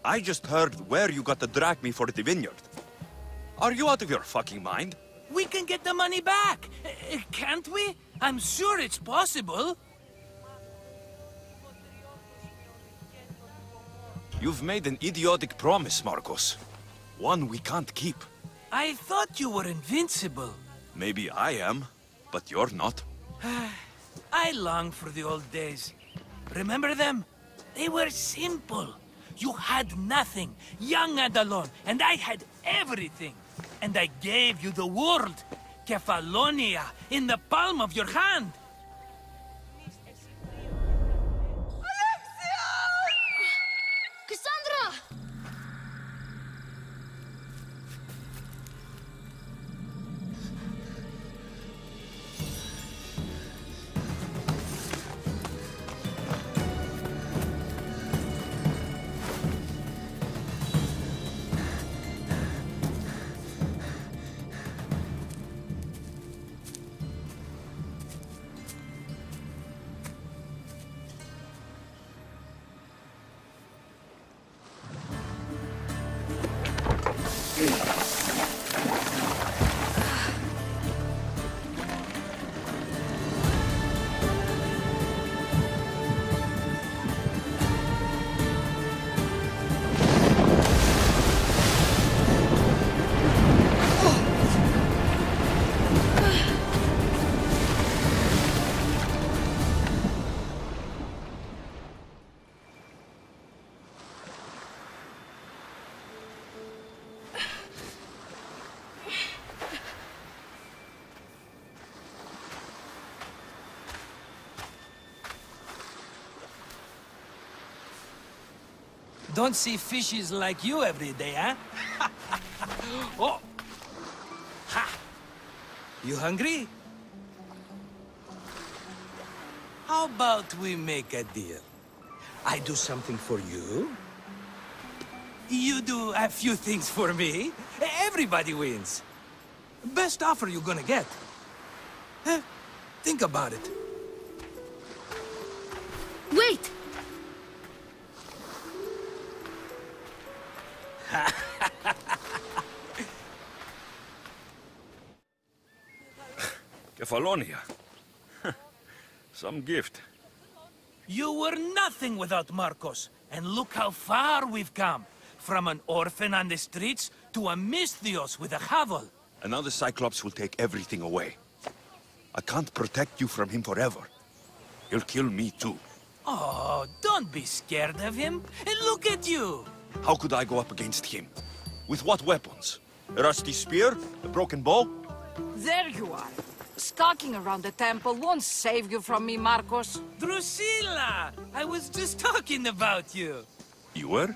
I just heard where you got the drachmi for the vineyard. Are you out of your fucking mind? We can get the money back, can't we? I'm sure it's possible. You've made an idiotic promise, Marcos. One we can't keep. I thought you were invincible. Maybe I am, but you're not. I long for the old days. Remember them? They were simple. You had nothing, young and alone, and I had everything. And I gave you the world, Kefalonia, in the palm of your hand. Cassandra! Don't see fishes like you every day, huh? Oh! Ha! You hungry? How about we make a deal? I do something for you. You do a few things for me. Everybody wins. Best offer you're gonna get. Think about it. Wait! Kefalonia. Some gift. You were nothing without Marcos, and look how far we've come. From an orphan on the streets to a Mistios with a hovel. And now the Cyclops will take everything away. I can't protect you from him forever. He'll kill me too. Oh, don't be scared of him. And look at you. How could I go up against him? With what weapons? A rusty spear? A broken bow? There you are. Stalking around the temple won't save you from me, Marcos. Drusilla! I was just talking about you. You were?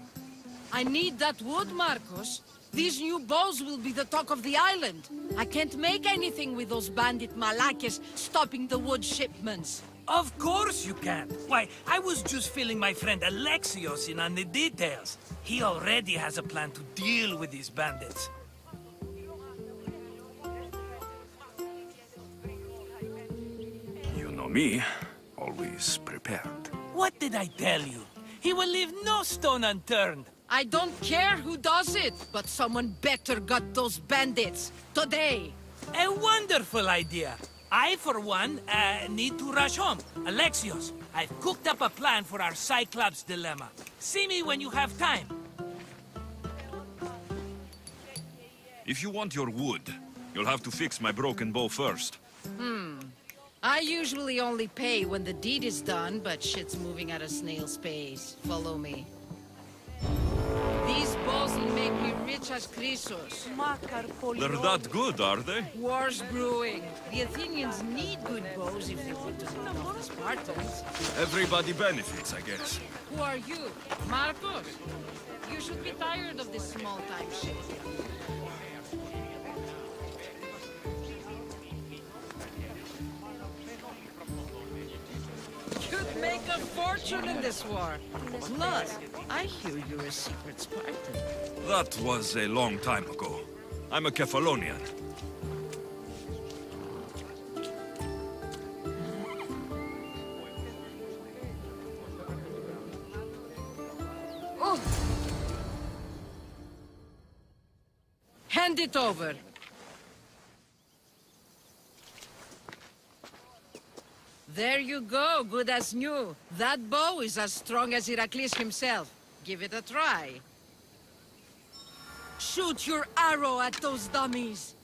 I need that wood, Marcos. These new bows will be the talk of the island. I can't make anything with those bandit malakes stopping the wood shipments. Of course you can. Why, I was just filling my friend Alexios in on the details. He already has a plan to deal with these bandits. You know me, always prepared. What did I tell you? He will leave no stone unturned. I don't care who does it, but someone better got those bandits. Today. A wonderful idea. I, for one, need to rush home. Alexios, I've cooked up a plan for our Cyclops dilemma. See me when you have time. If you want your wood, you'll have to fix my broken bow first. I usually only pay when the deed is done, but shit's moving at a snail's pace. Follow me. These bows will make me rich as Chrysos. They're that good, are they? War's brewing. The Athenians need good bows if they want to hold off the Spartans. Everybody benefits, I guess. Who are you? Marcos? You should be tired of this small-time shit. You'd make a fortune in this war. Plus, I hear you're a secret Spartan. That was a long time ago. I'm a Kephalonian. Oh. Hand it over. There you go, good as new. That bow is as strong as Heracles himself. Give it a try. Shoot your arrow at those dummies.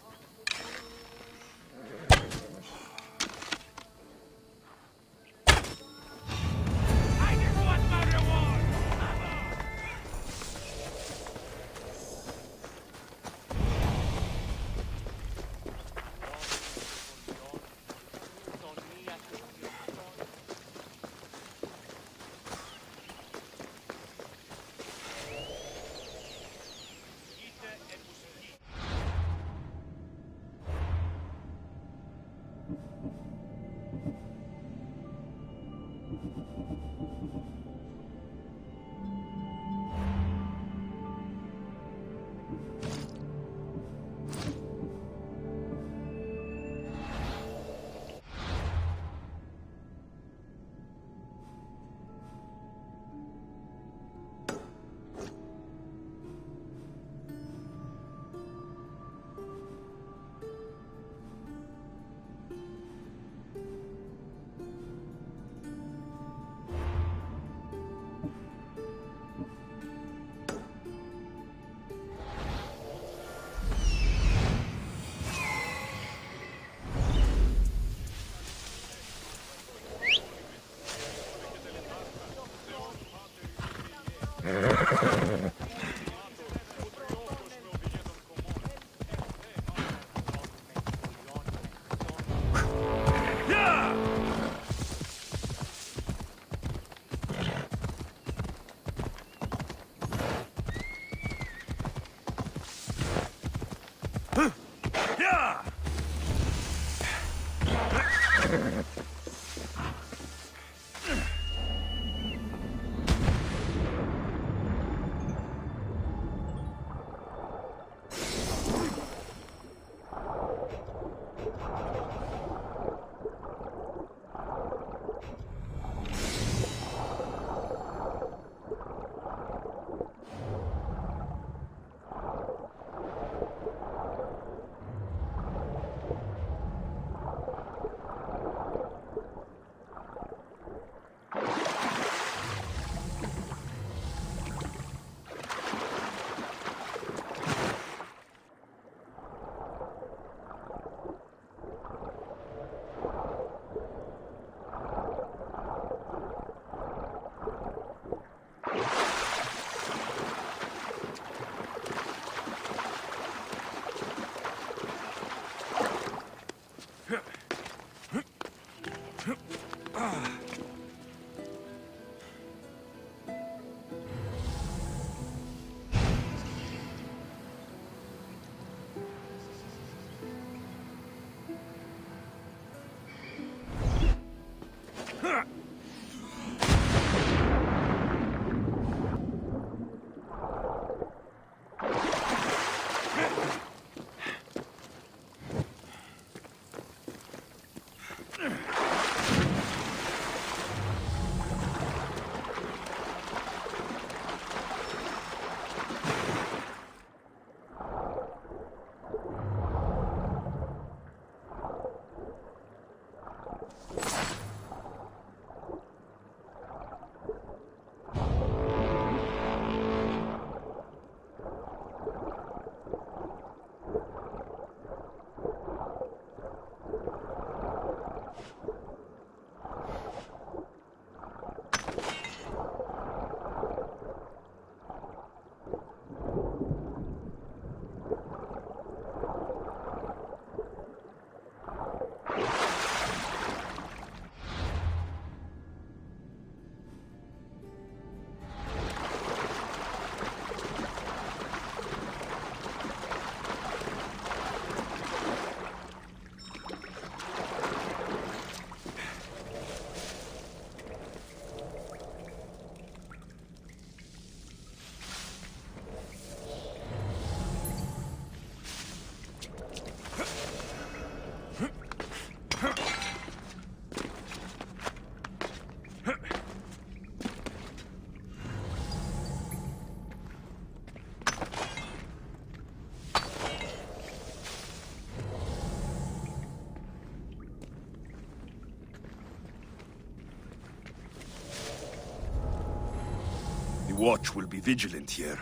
watch will be vigilant here.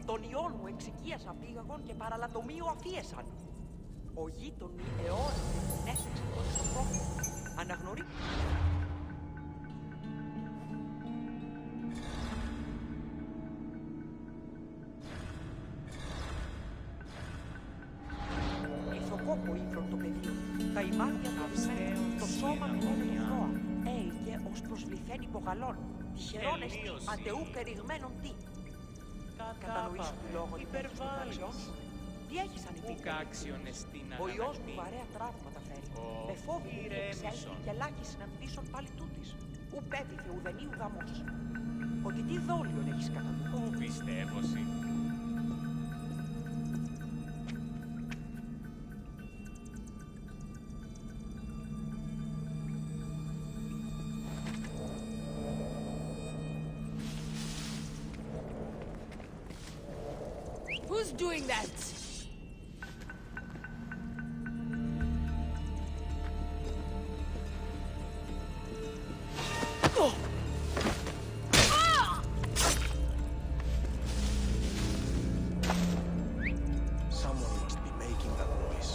Τον ιόν μου εξοικίασαν πήγαγον και παραλατομείο αφίεσαν. Ο γείτονοι εώρεται την έφτιαξαν τότε στο πρόβλημα. Αναγνωρί. Ηθοκόπο ύφρον το πεδίο. Τα ημάρια του αρισμένου, το σώμα του όμενου ζώα. Έλγε ως προσβληθέν υπογαλών. Τυχερόν εστί αντεού περιγμένων τι. Κατανοήσω του λόγου υπερβάλλεις. Τι έχεις ανυπήρχει. Ο ιός μου βαρέα τραύματα φέρει. Με φόβη μου εξέλθει και λάκη συναντήσεων πάλι τούτης. Ου πέπηθε ουδενή ουδαμός. Ότι τι δόλιον έχεις κατά νου. Πιστεύω σύ. Who's doing that? Someone must be making that noise.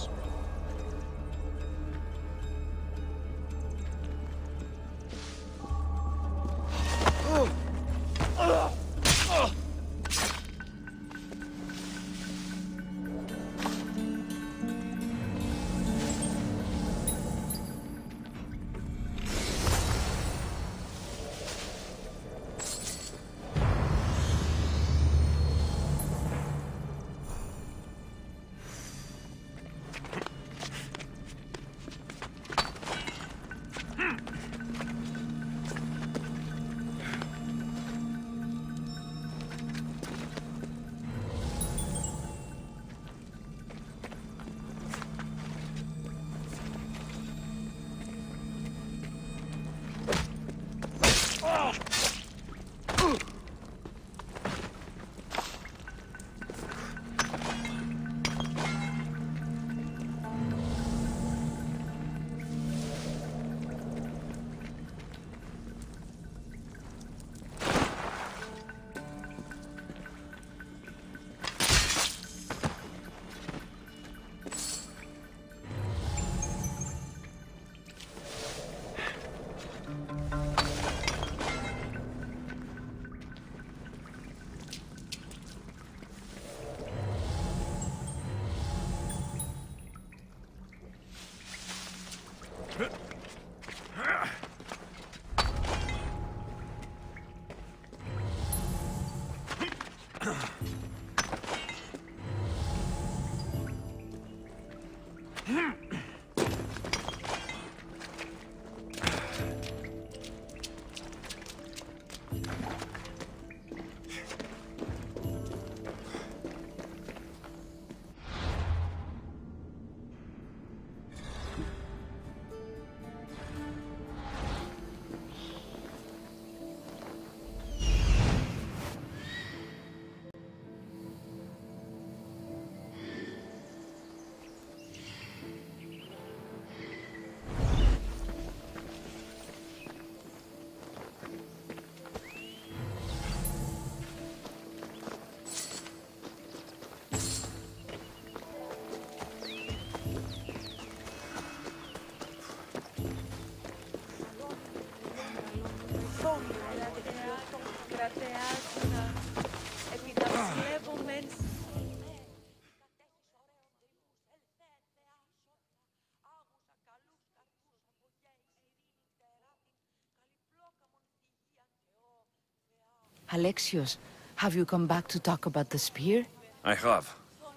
Alexios, have you come back to talk about the spear? I have.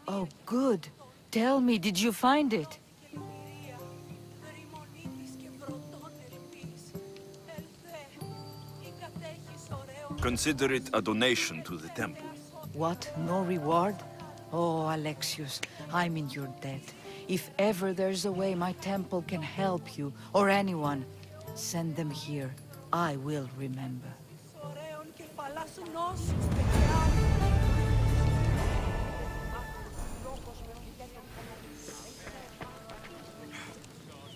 Oh, good. Tell me, did you find it? Consider it a donation to the temple. What? No reward? Oh, Alexius, I'm in your debt. If ever there's a way my temple can help you, or anyone, send them here. I will remember.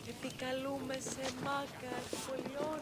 Επικαλούμε σε μάκα σχολιών.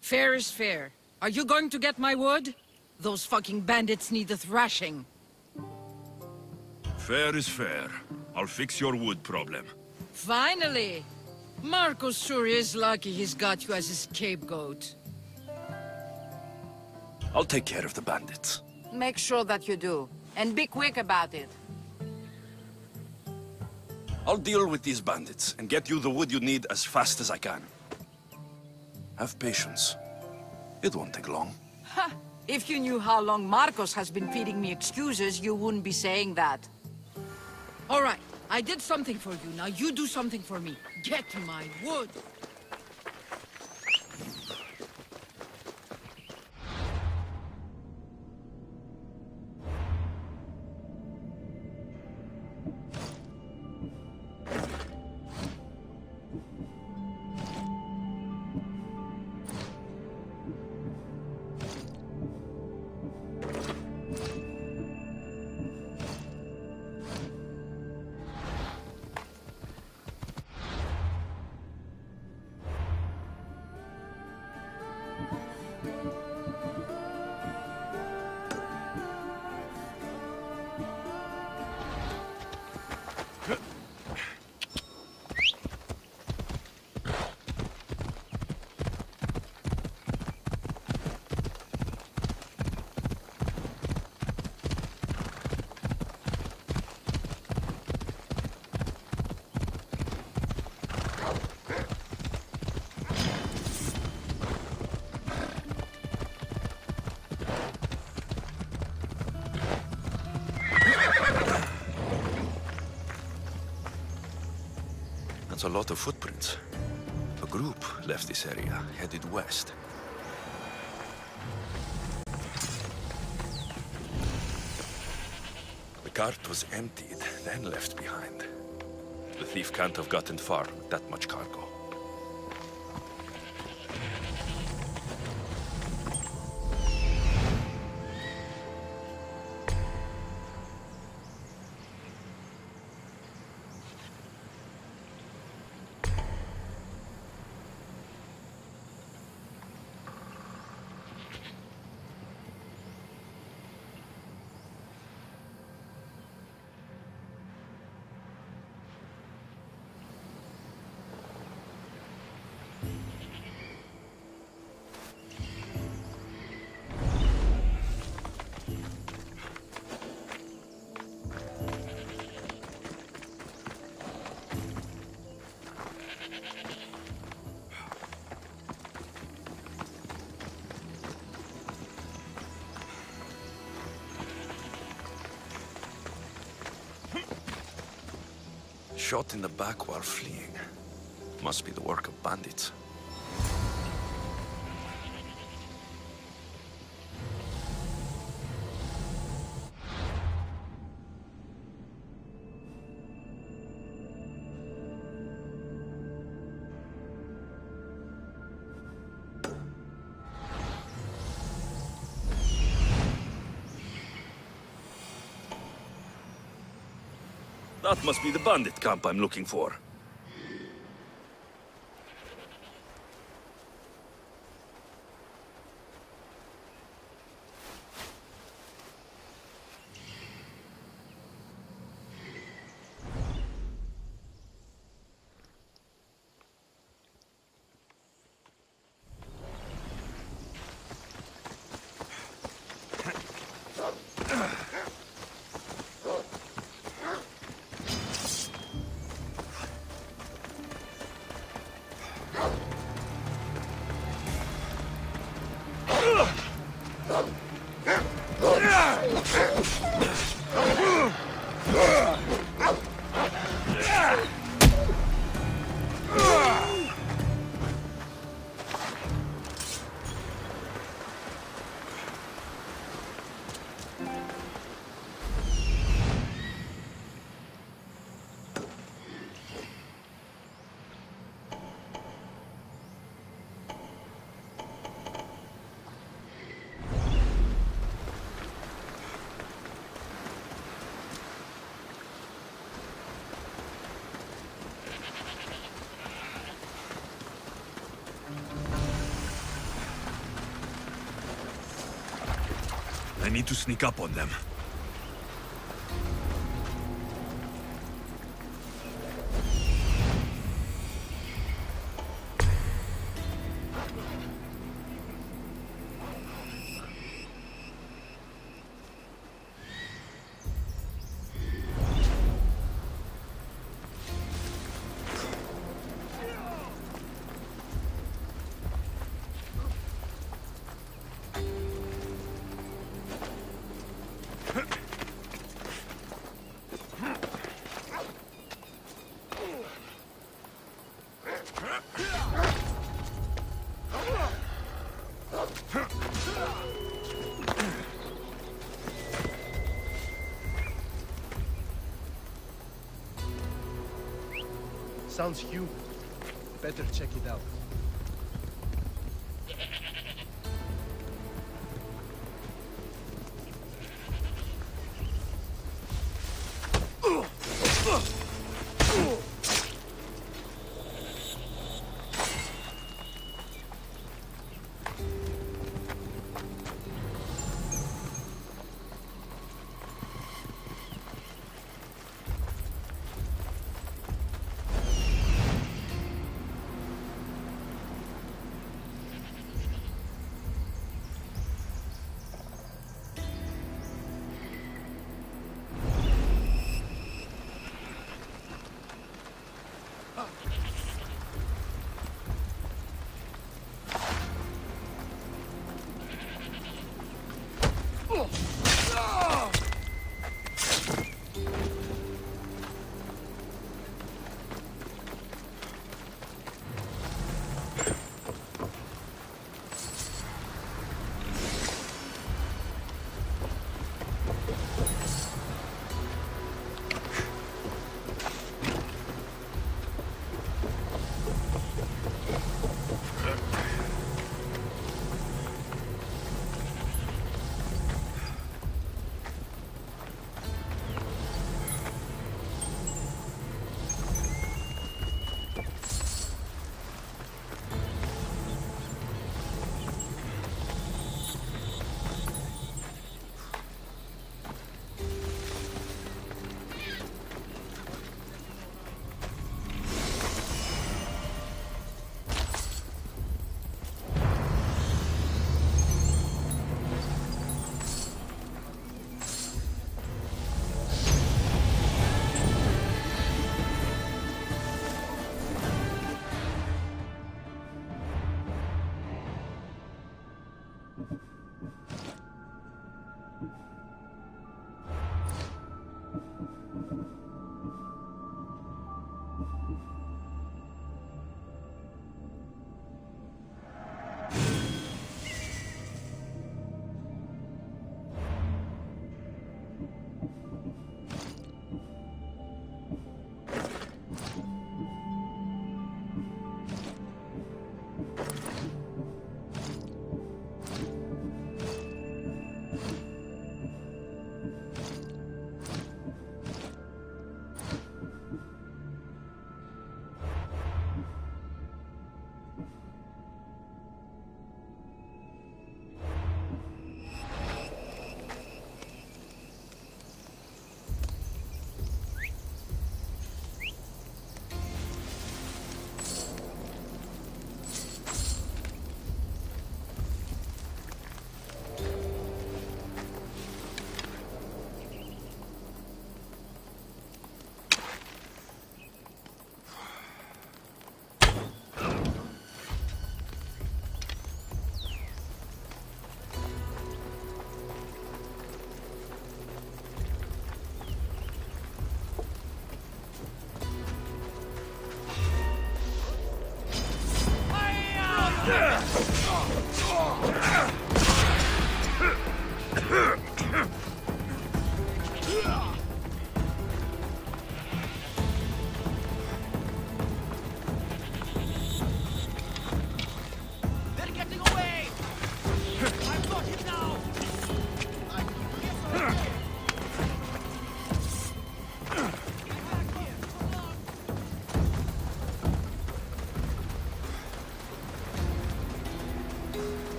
Fair is fair. Are you going to get my wood? Those fucking bandits need a thrashing. Fair is fair. I'll fix your wood problem. Finally! Marcos sure is lucky he's got you as his scapegoat. I'll take care of the bandits. Make sure that you do. And be quick about it. I'll deal with these bandits and get you the wood you need as fast as I can. Have patience. It won't take long. Ha! If you knew how long Marcos has been feeding me excuses, you wouldn't be saying that. All right, I did something for you. Now you do something for me. Get my wood. That's a lot of footprints. A group left this area, headed west. The cart was emptied, then left behind. The thief can't have gotten far with that much cargo. Shot in the back while fleeing. Must be the work of bandits. That must be the bandit camp I'm looking for. I need to sneak up on them. Sounds human. Better check it out.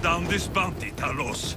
Down this bounty, Talos.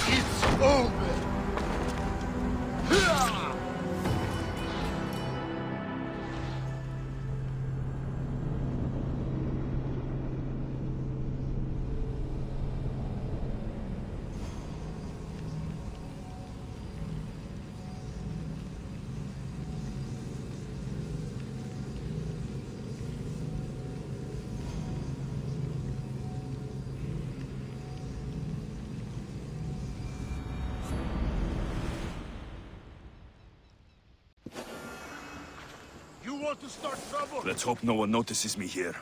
It's over! You want to start trouble? Let's hope no one notices me here.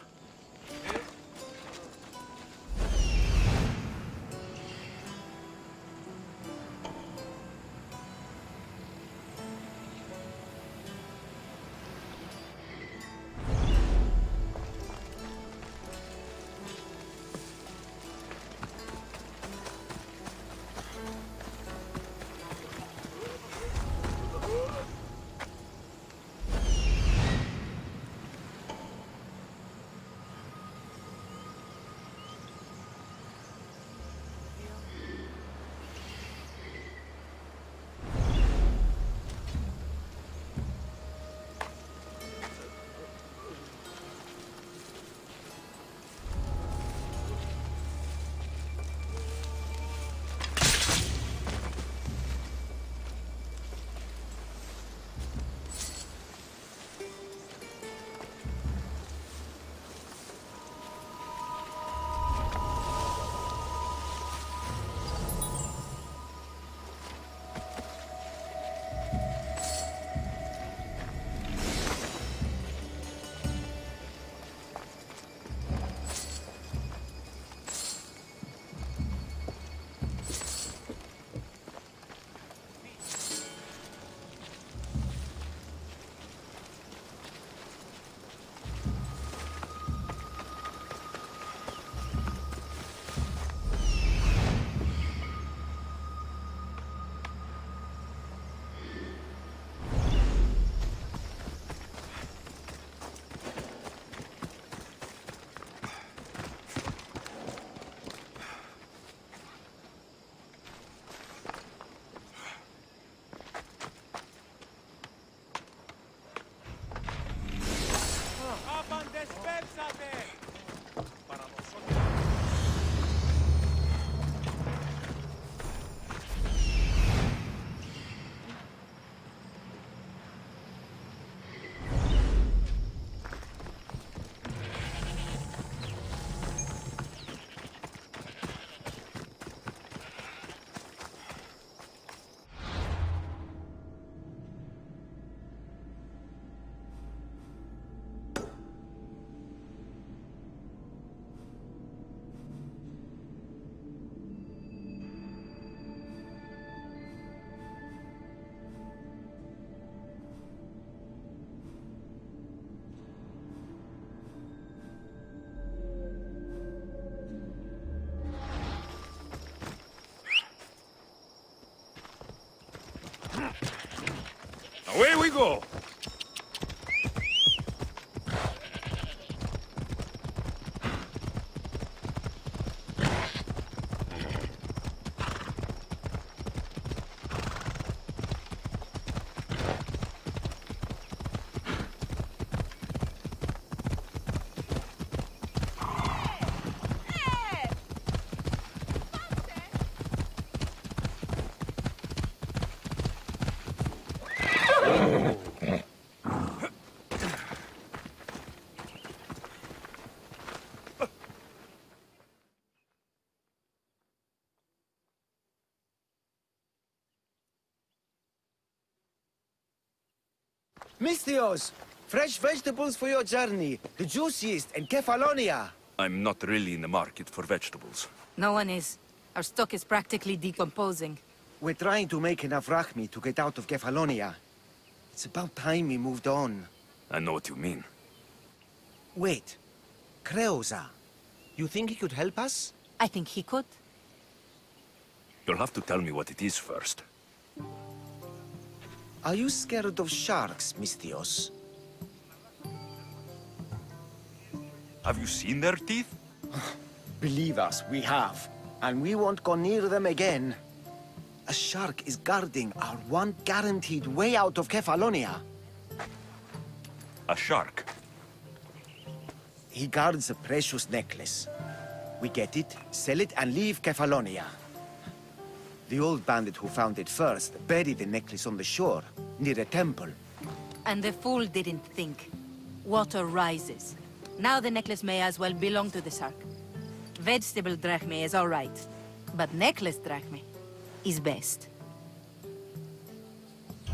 Away we go! Misthios! Fresh vegetables for your journey. The juiciest in Kefalonia. I'm not really in the market for vegetables. No one is. Our stock is practically decomposing. We're trying to make enough rachmi to get out of Kefalonia. It's about time we moved on. I know what you mean. Wait. Creosa. You think he could help us? I think he could. You'll have to tell me what it is first. Are you scared of sharks, Mistios? Have you seen their teeth? Believe us, we have. And we won't go near them again. A shark is guarding our one guaranteed way out of Kefalonia. A shark? He guards a precious necklace. We get it, sell it, and leave Kefalonia. The old bandit who found it first buried the necklace on the shore, near a temple. And the fool didn't think. Water rises. Now the necklace may as well belong to the shark. Vegetable drachme is all right, but necklace drachme is best.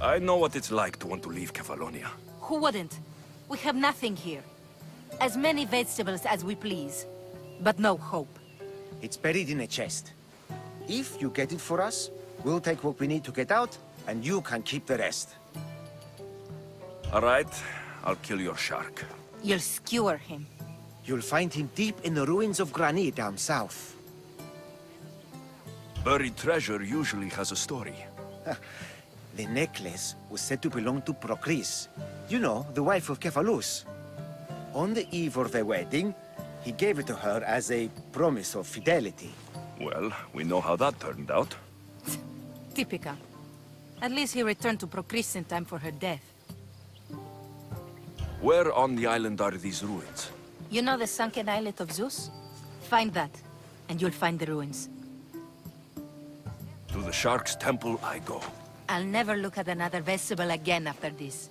I know what it's like to want to leave Kefalonia. Who wouldn't? We have nothing here. As many vegetables as we please, but no hope. It's buried in a chest. If you get it for us, we'll take what we need to get out, and you can keep the rest. All right, I'll kill your shark. You'll skewer him. You'll find him deep in the ruins of Granit down south. Buried treasure usually has a story. The necklace was said to belong to Procris. You know, the wife of Cephalus. On the eve of their wedding, he gave it to her as a promise of fidelity. Well, we know how that turned out. Typical. At least he returned to Procris in time for her death. Where on the island are these ruins? You know the sunken islet of Zeus? Find that, and you'll find the ruins. To the shark's temple I go. I'll never look at another vegetable again after this.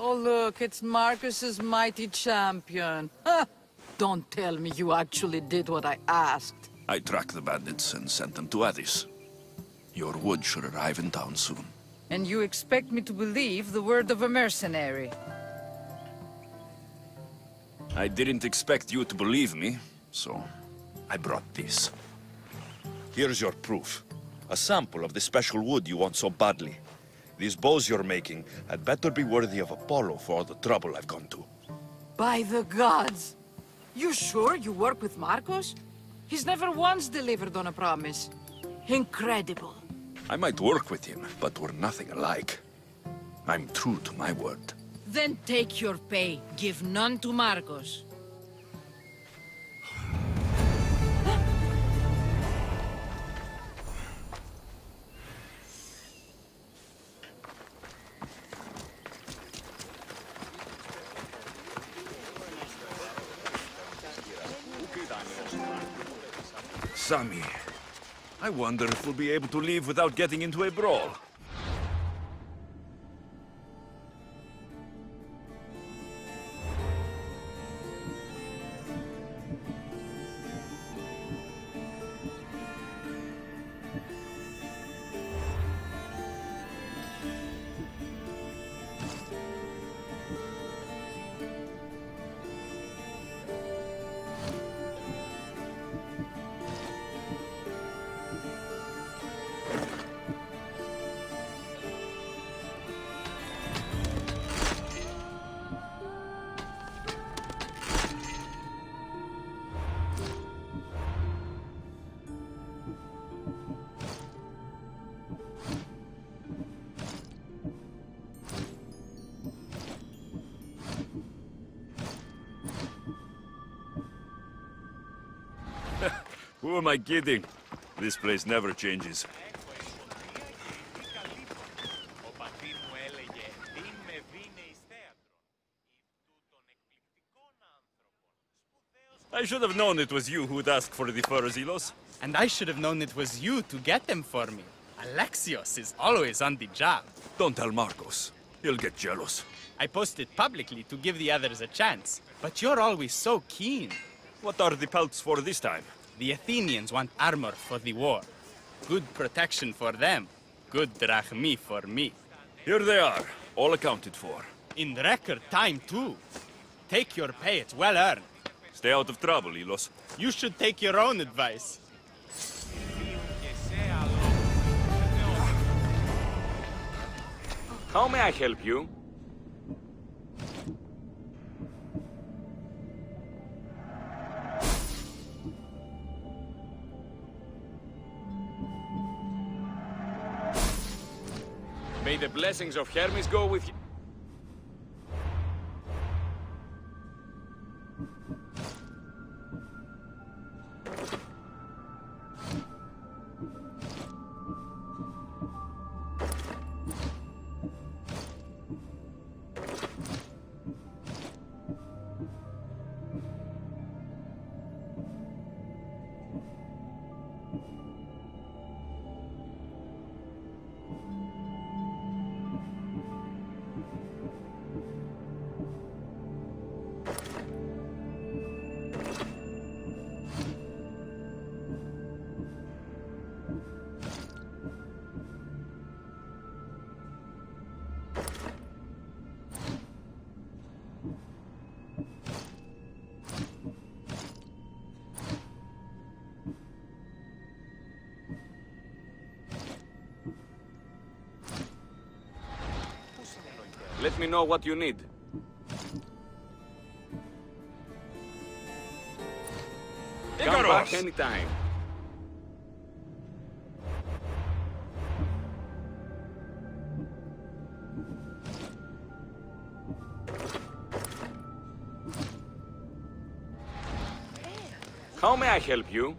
Oh, look, it's Marcus's mighty champion. Ha! Don't tell me you actually did what I asked. I tracked the bandits and sent them to Addis. Your wood should arrive in town soon. And you expect me to believe the word of a mercenary? I didn't expect you to believe me, so I brought this. Here's your proof. A sample of the special wood you want so badly. These bows you're making had better be worthy of Apollo for all the trouble I've gone to. By the gods! You sure you work with Marcos? He's never once delivered on a promise. Incredible. I might work with him, but we're nothing alike. I'm true to my word. Then take your pay. Give none to Marcos. Sammy, I wonder if we'll be able to leave without getting into a brawl. Who am I kidding? This place never changes. I should have known it was you who'd ask for the furs, Ilos. And I should have known it was you to get them for me. Alexios is always on the job. Don't tell Marcos. He'll get jealous. I posted publicly to give the others a chance, but you're always so keen. What are the pelts for this time? The Athenians want armor for the war. Good protection for them. Good drachmi for me. Here they are, all accounted for. In record time, too. Take your pay, it's well earned. Stay out of trouble, Ilos. You should take your own advice. How may I help you? May the blessings of Hermes go with you. Let me know what you need. Come back anytime. How may I help you?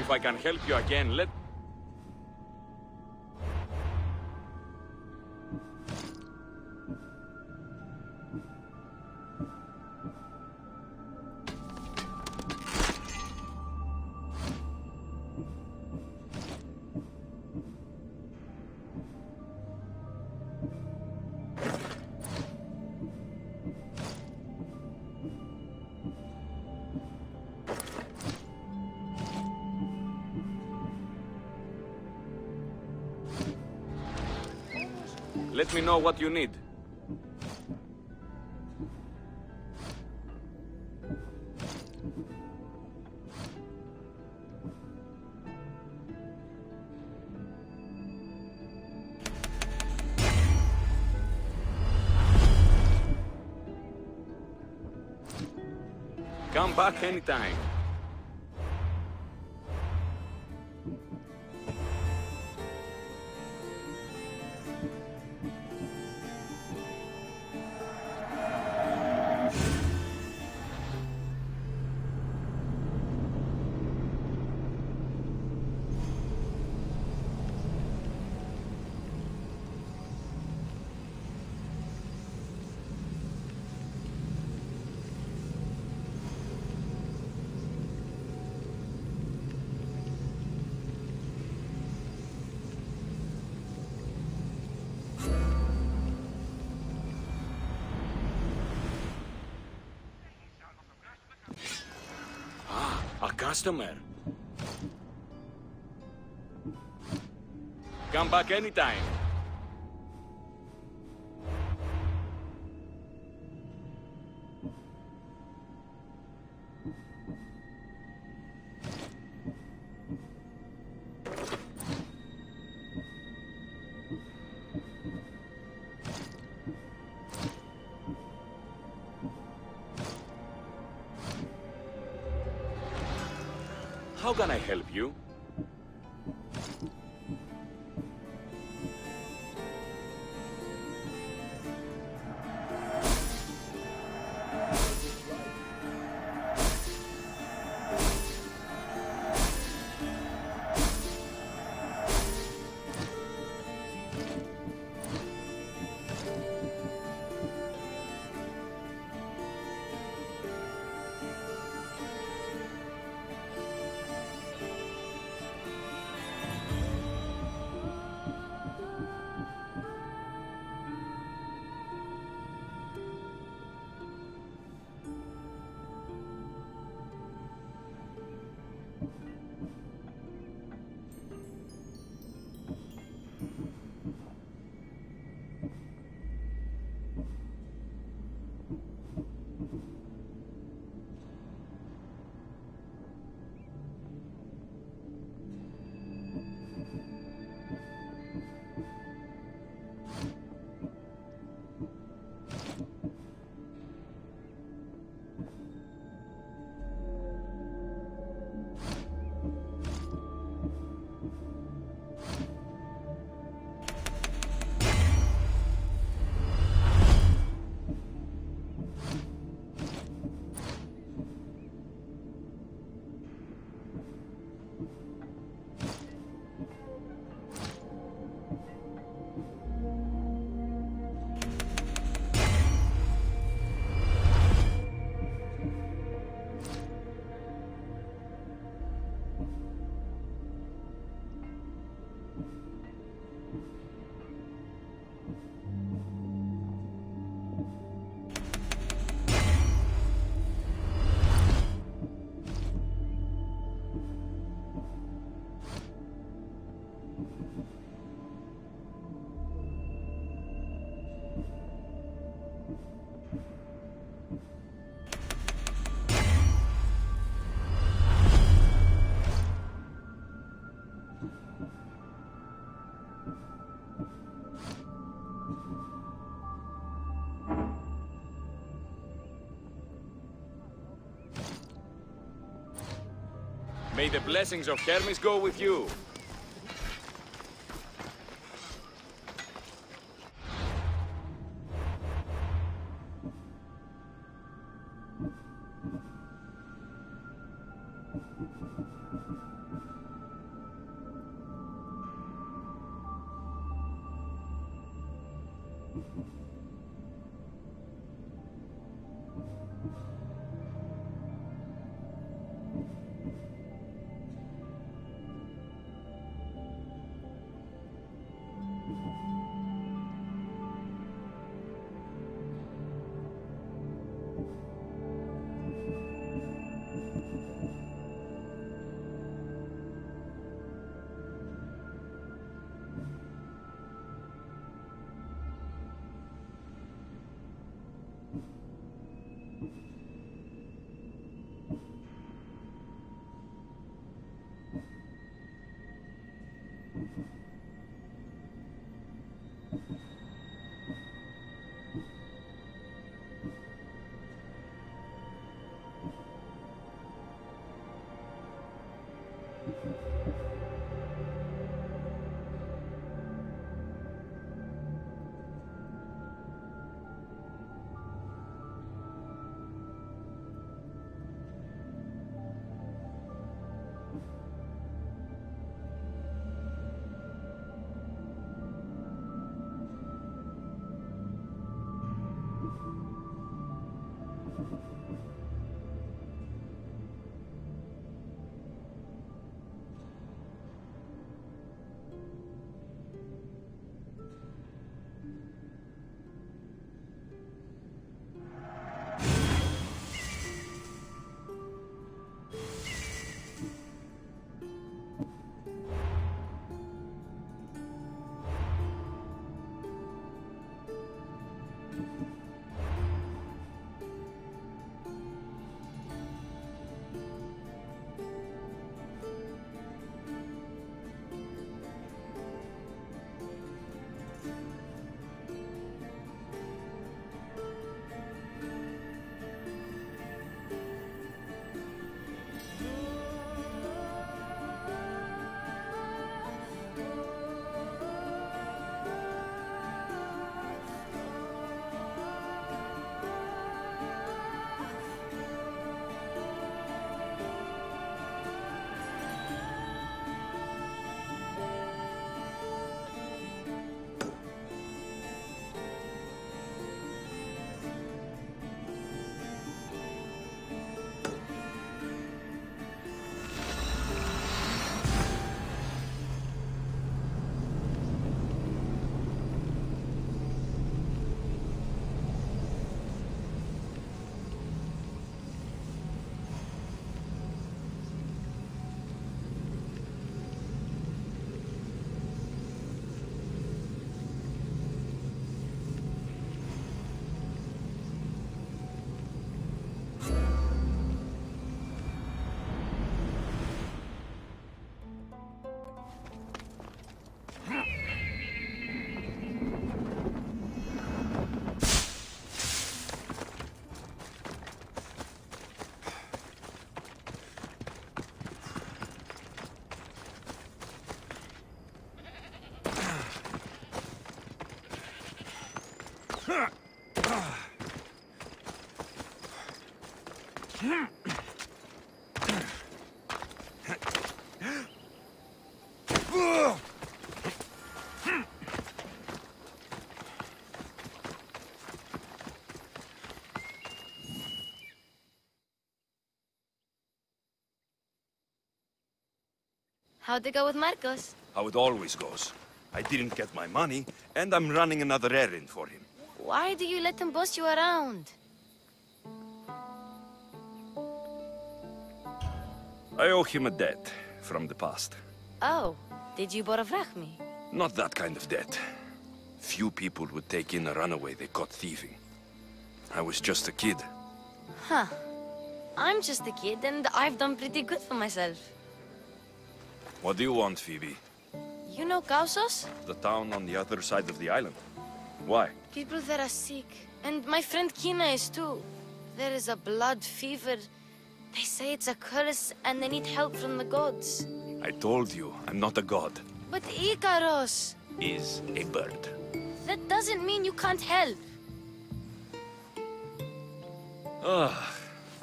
If I can help you again, let... Let me know what you need. Come back anytime. A customer. Come back anytime. How can I help you? May the blessings of Hermes go with you. How'd it go with Marcos? How it always goes. I didn't get my money, and I'm running another errand for him. Why do you let him boss you around? I owe him a debt from the past. Oh, did you borrow me? Not that kind of debt. Few people would take in a runaway they caught thieving. I was just a kid. Huh. I'm just a kid, and I've done pretty good for myself. What do you want, Phoebe? You know Kausos? The town on the other side of the island. Why? People there are sick, and my friend Kina is too. There is a blood fever. They say it's a curse, and they need help from the gods. I told you, I'm not a god. But Ikaros Is a bird. That doesn't mean you can't help.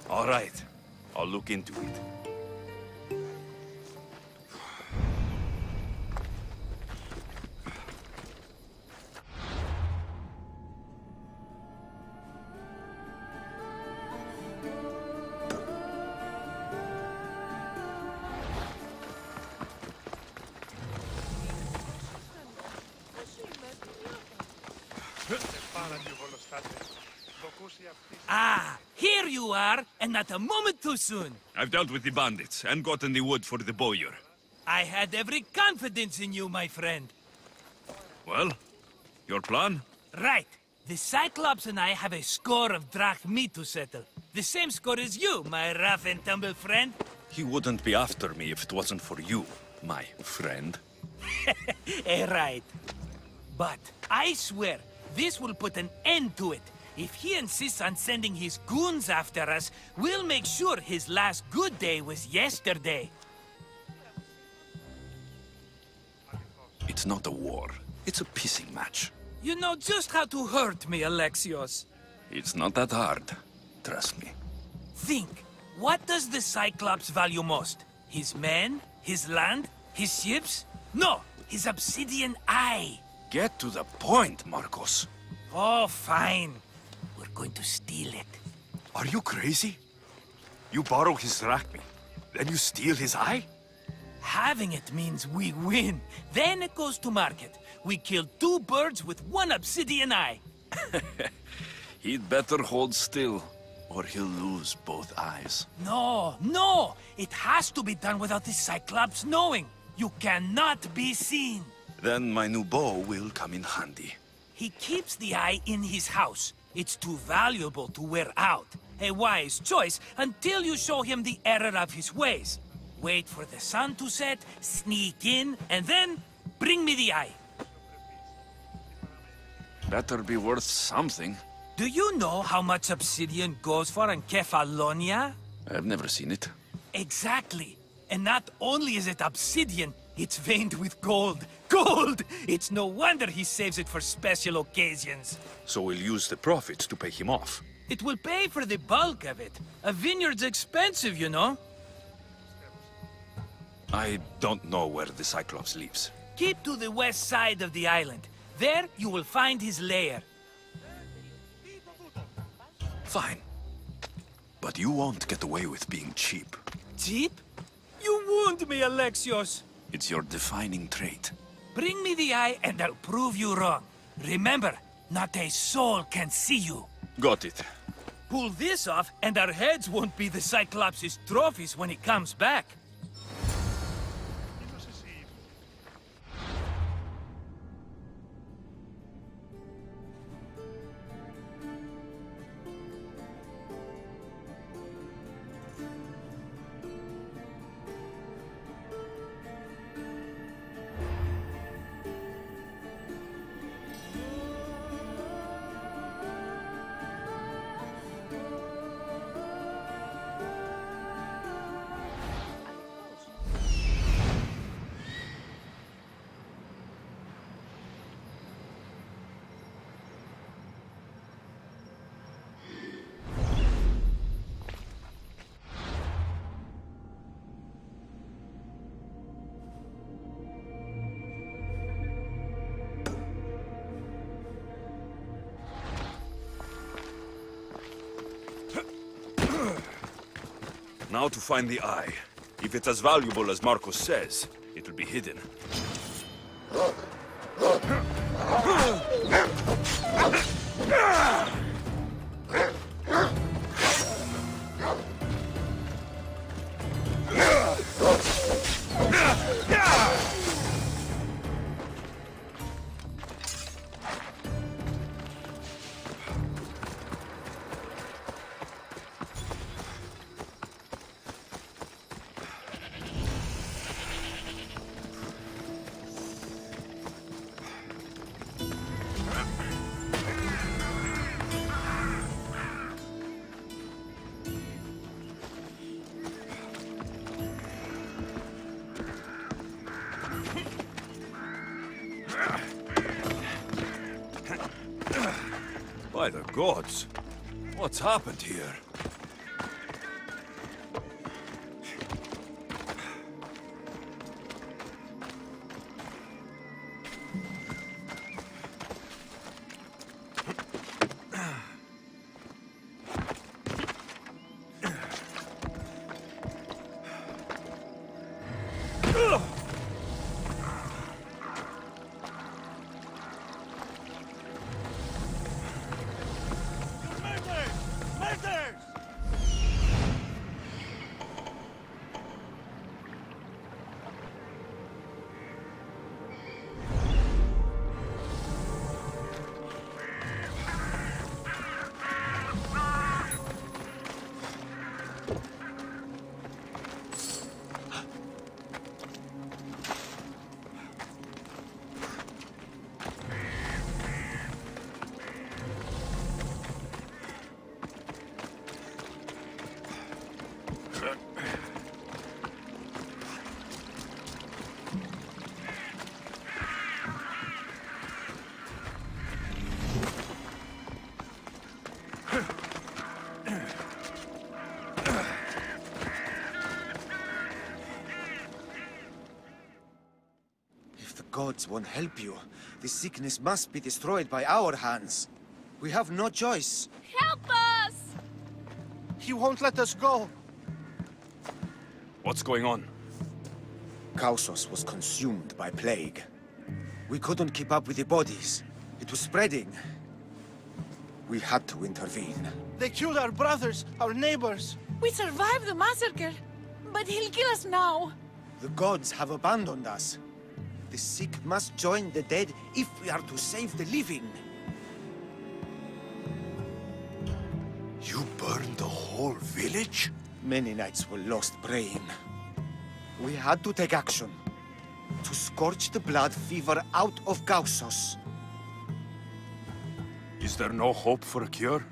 All right. I'll look into it. Ah, here you are, and not a moment too soon. I've dealt with the bandits and gotten the wood for the bowyer. I had every confidence in you, my friend. Well, your plan? Right. The Cyclops and I have a score of drachmi to settle. The same score as you, my rough and tumble friend. He wouldn't be after me if it wasn't for you, my friend. Right. But I swear, this will put an end to it. If he insists on sending his goons after us, we'll make sure his last good day was yesterday. It's not a war. It's a pissing match. You know just how to hurt me, Alexios. It's not that hard. Trust me. Think. What does the Cyclops value most? His men? His land? His ships? No! His obsidian eye! Get to the point, Marcos. Oh, fine. We're going to steal it. Are you crazy? You borrow his drachmi, then you steal his eye? Having it means we win. Then it goes to market. We kill 2 birds with 1 obsidian eye. He'd better hold still, or he'll lose both eyes. No, no! It has to be done without the Cyclops knowing. You cannot be seen. Then my new bow will come in handy. He keeps the eye in his house. It's too valuable to wear out. A wise choice until you show him the error of his ways. Wait for the sun to set, sneak in, and then bring me the eye. Better be worth something. Do you know how much obsidian goes for in Kefalonia? I've never seen it. Exactly. And not only is it obsidian, it's veined with gold. Gold! It's no wonder he saves it for special occasions. So we'll use the profits to pay him off. It will pay for the bulk of it. A vineyard's expensive, you know. I don't know where the Cyclops lives. Keep to the west side of the island. There, you will find his lair. Fine. But you won't get away with being cheap. Cheap? You wound me, Alexios. It's your defining trait. Bring me the eye and I'll prove you wrong. Remember, not a soul can see you. Got it. Pull this off and our heads won't be the Cyclops' trophies when he comes back. Now to find the eye. If it's as valuable as Marcos says, it'll be hidden. By the gods! What's happened here? gods won't help you. The sickness must be destroyed by our hands. We have no choice. Help us! He won't let us go. What's going on? Kausos was consumed by plague. We couldn't keep up with the bodies. It was spreading. We had to intervene. They killed our brothers, our neighbors. We survived the massacre, but he'll kill us now. The gods have abandoned us. The sick must join the dead if we are to save the living. You burned the whole village? Many nights were lost praying. We had to take action. To scorch the blood fever out of Kausos. Is there no hope for a cure?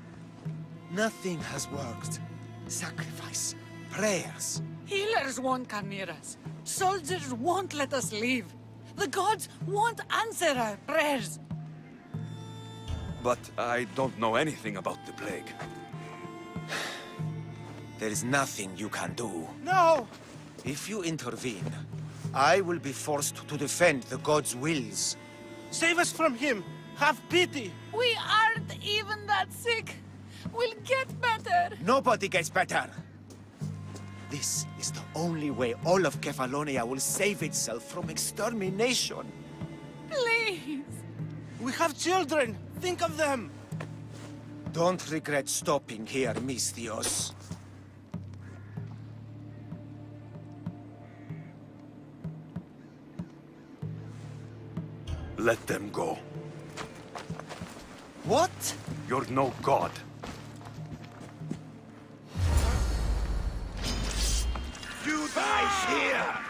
Nothing has worked. Sacrifice, prayers. Healers won't come near us. Soldiers won't let us leave. The gods won't answer our prayers. But I don't know anything about the plague. There is nothing you can do. No! If you intervene, I will be forced to defend the gods' wills. Save us from him! Have pity! We aren't even that sick. We'll get better. Nobody gets better. This is the only way all of Kefalonia will save itself from extermination. Please. We have children. Think of them. Don't regret stopping here, Mistios. Let them go. What? You're no god. You die here!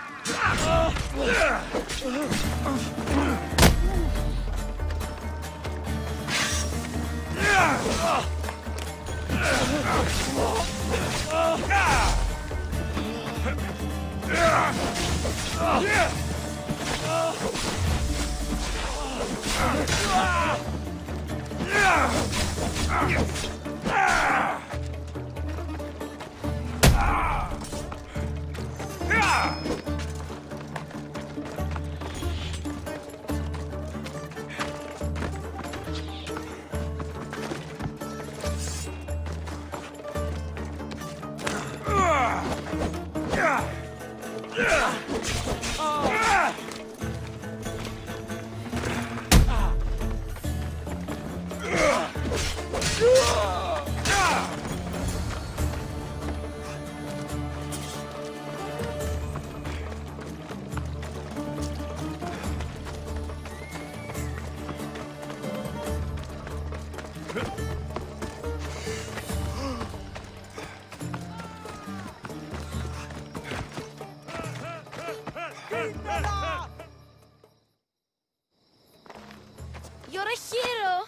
You're a hero!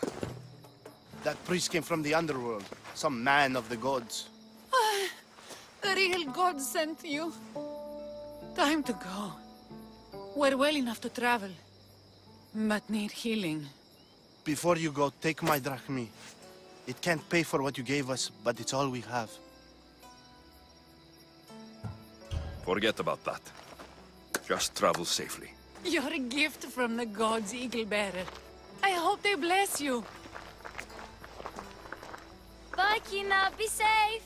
That priest came from the underworld. Some man of the gods. The real god sent you. Time to go. We're well enough to travel, but need healing. Before you go, take my drachmi. It can't pay for what you gave us, but it's all we have. Forget about that. Just travel safely. You're a gift from the gods, Eagle Bearer. I hope they bless you. Bye, Kina. Be safe.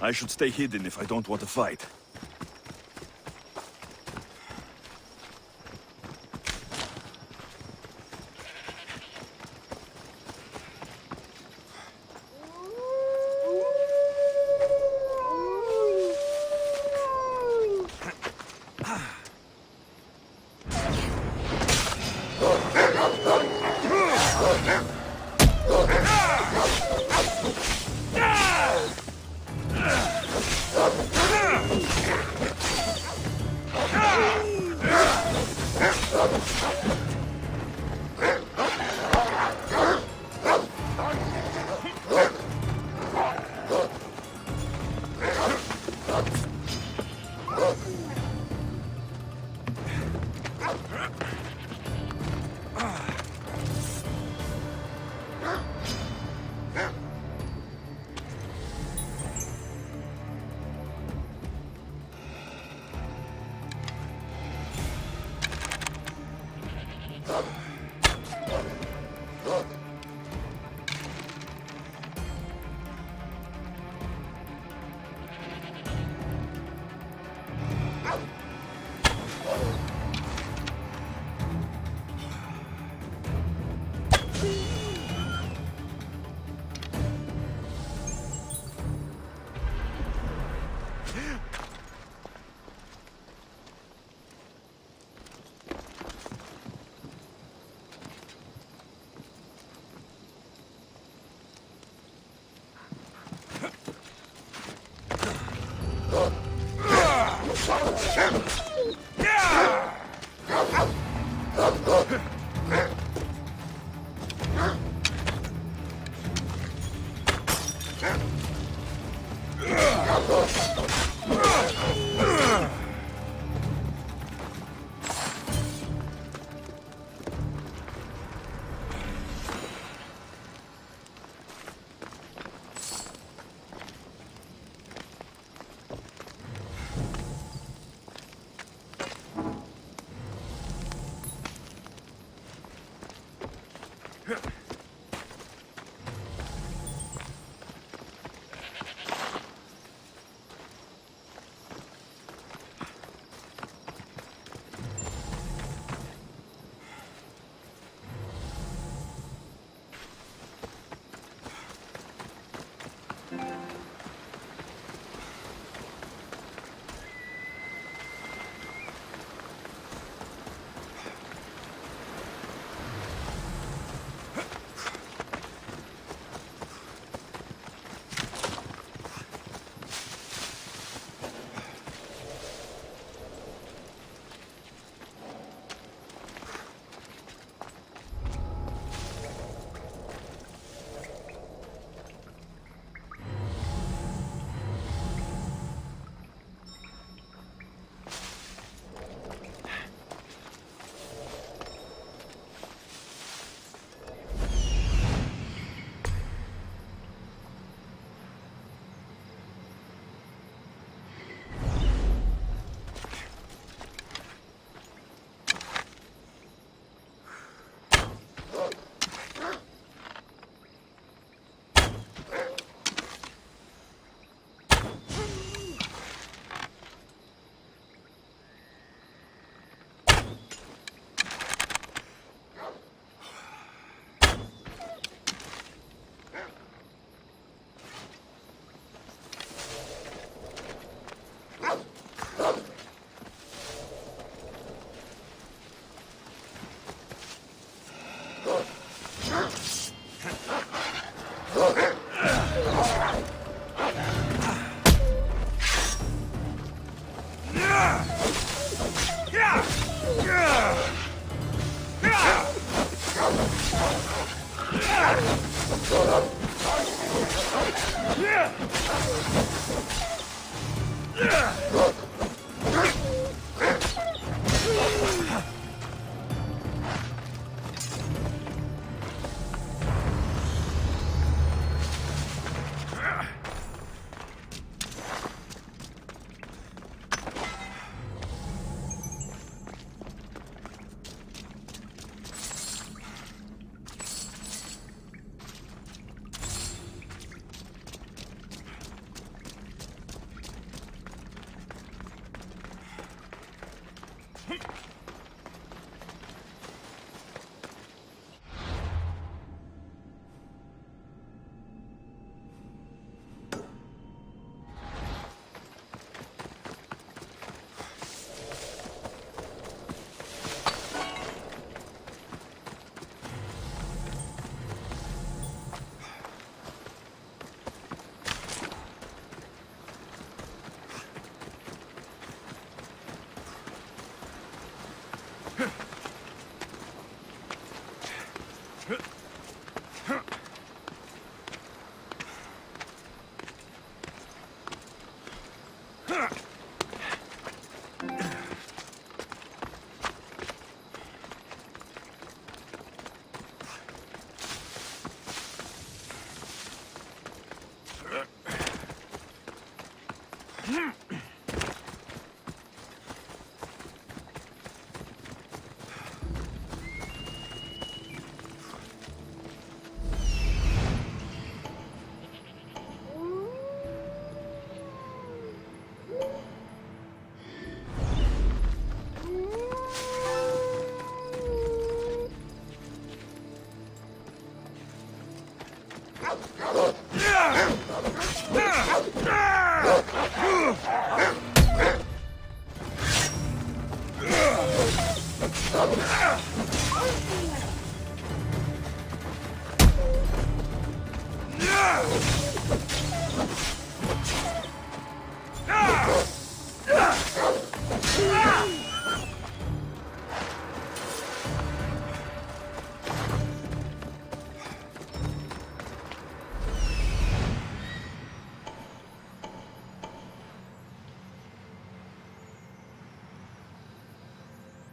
I should stay hidden if I don't want to fight.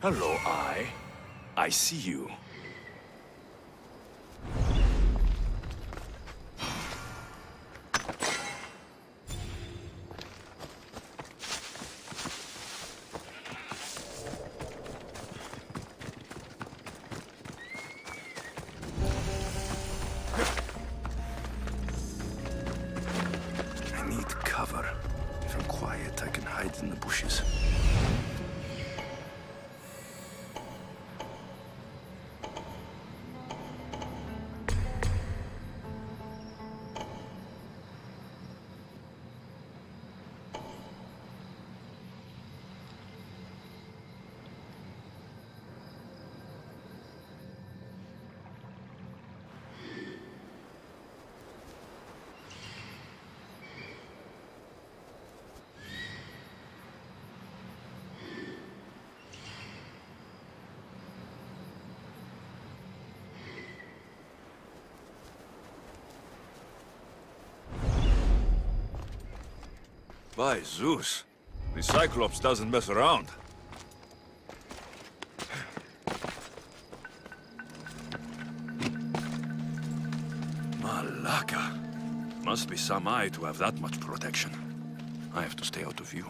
Hello, I see you. I need cover. If I'm quiet, I can hide in the bushes. By Zeus, the Cyclops doesn't mess around. Malaka. Must be some eye to have that much protection. I have to stay out of view.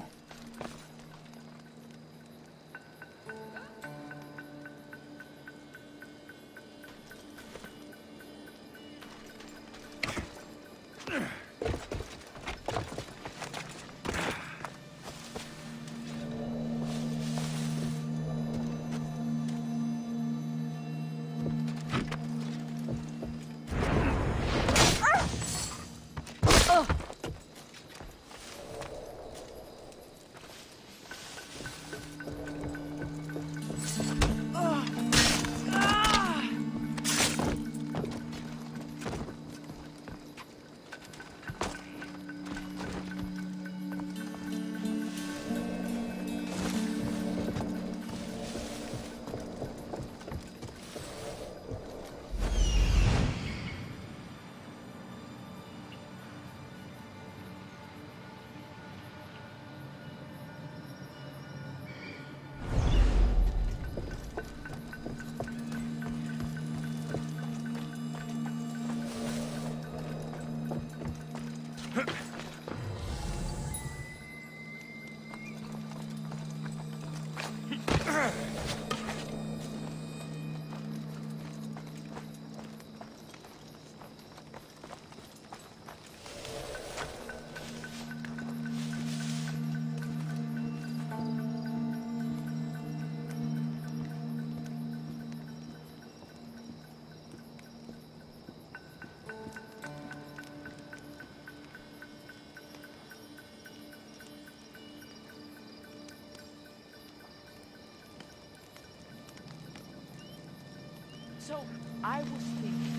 So, I was thinking,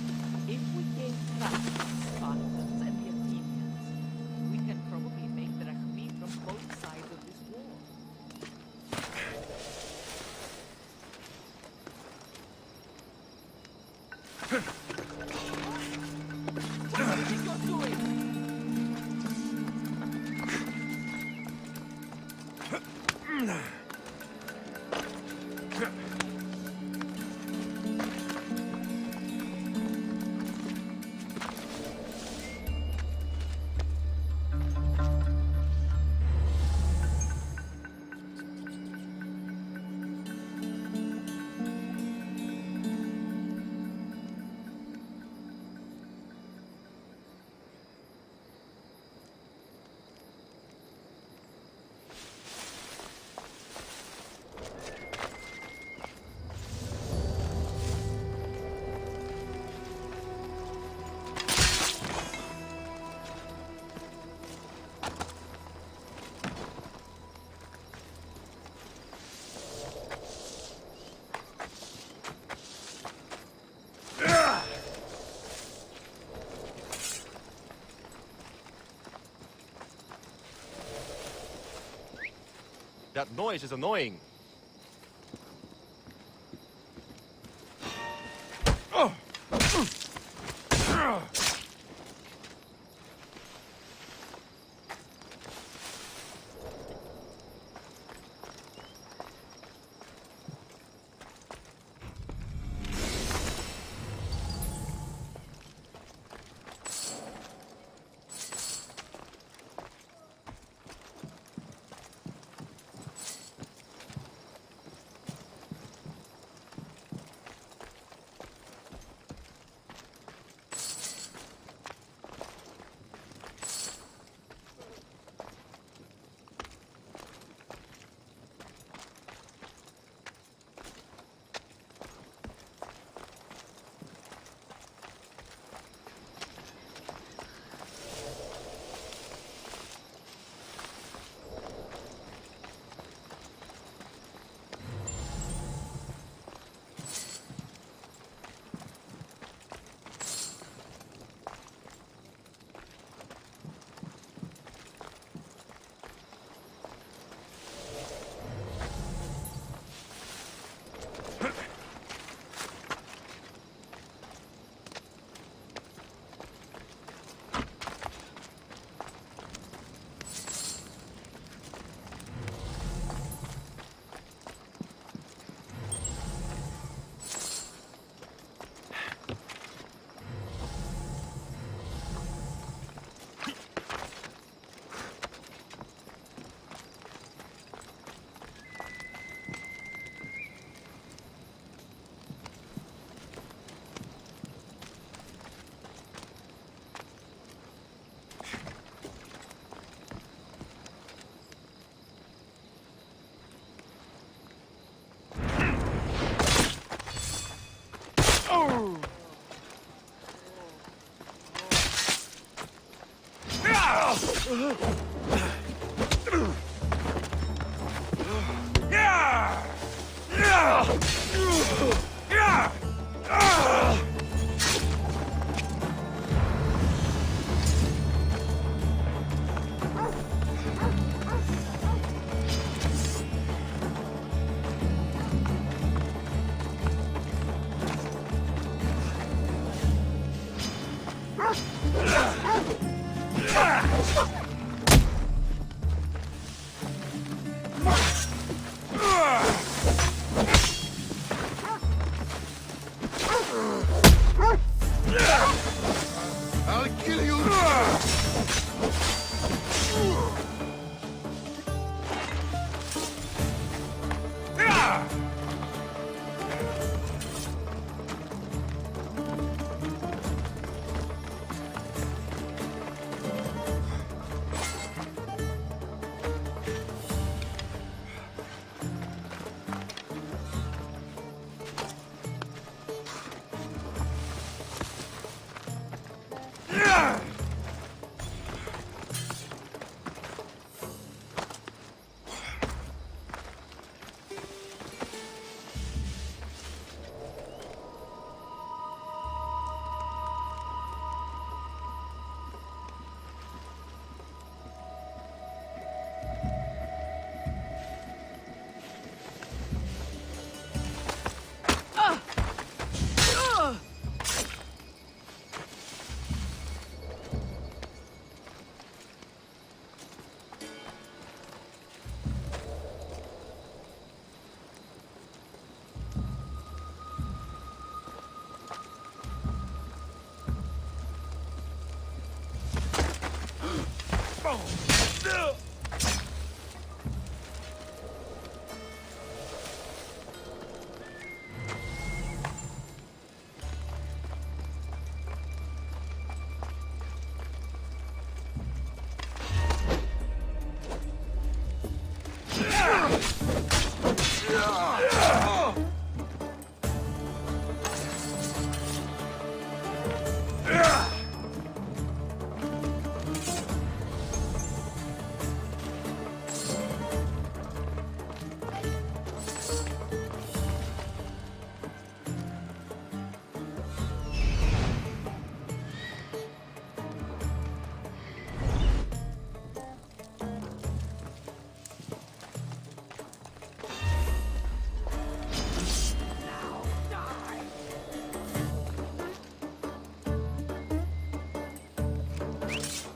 if we gain trust from the Spartans and the Athenians, we can probably make drachmi from both sides of this war. What do you think you're doing? That noise is annoying. I'll kill you!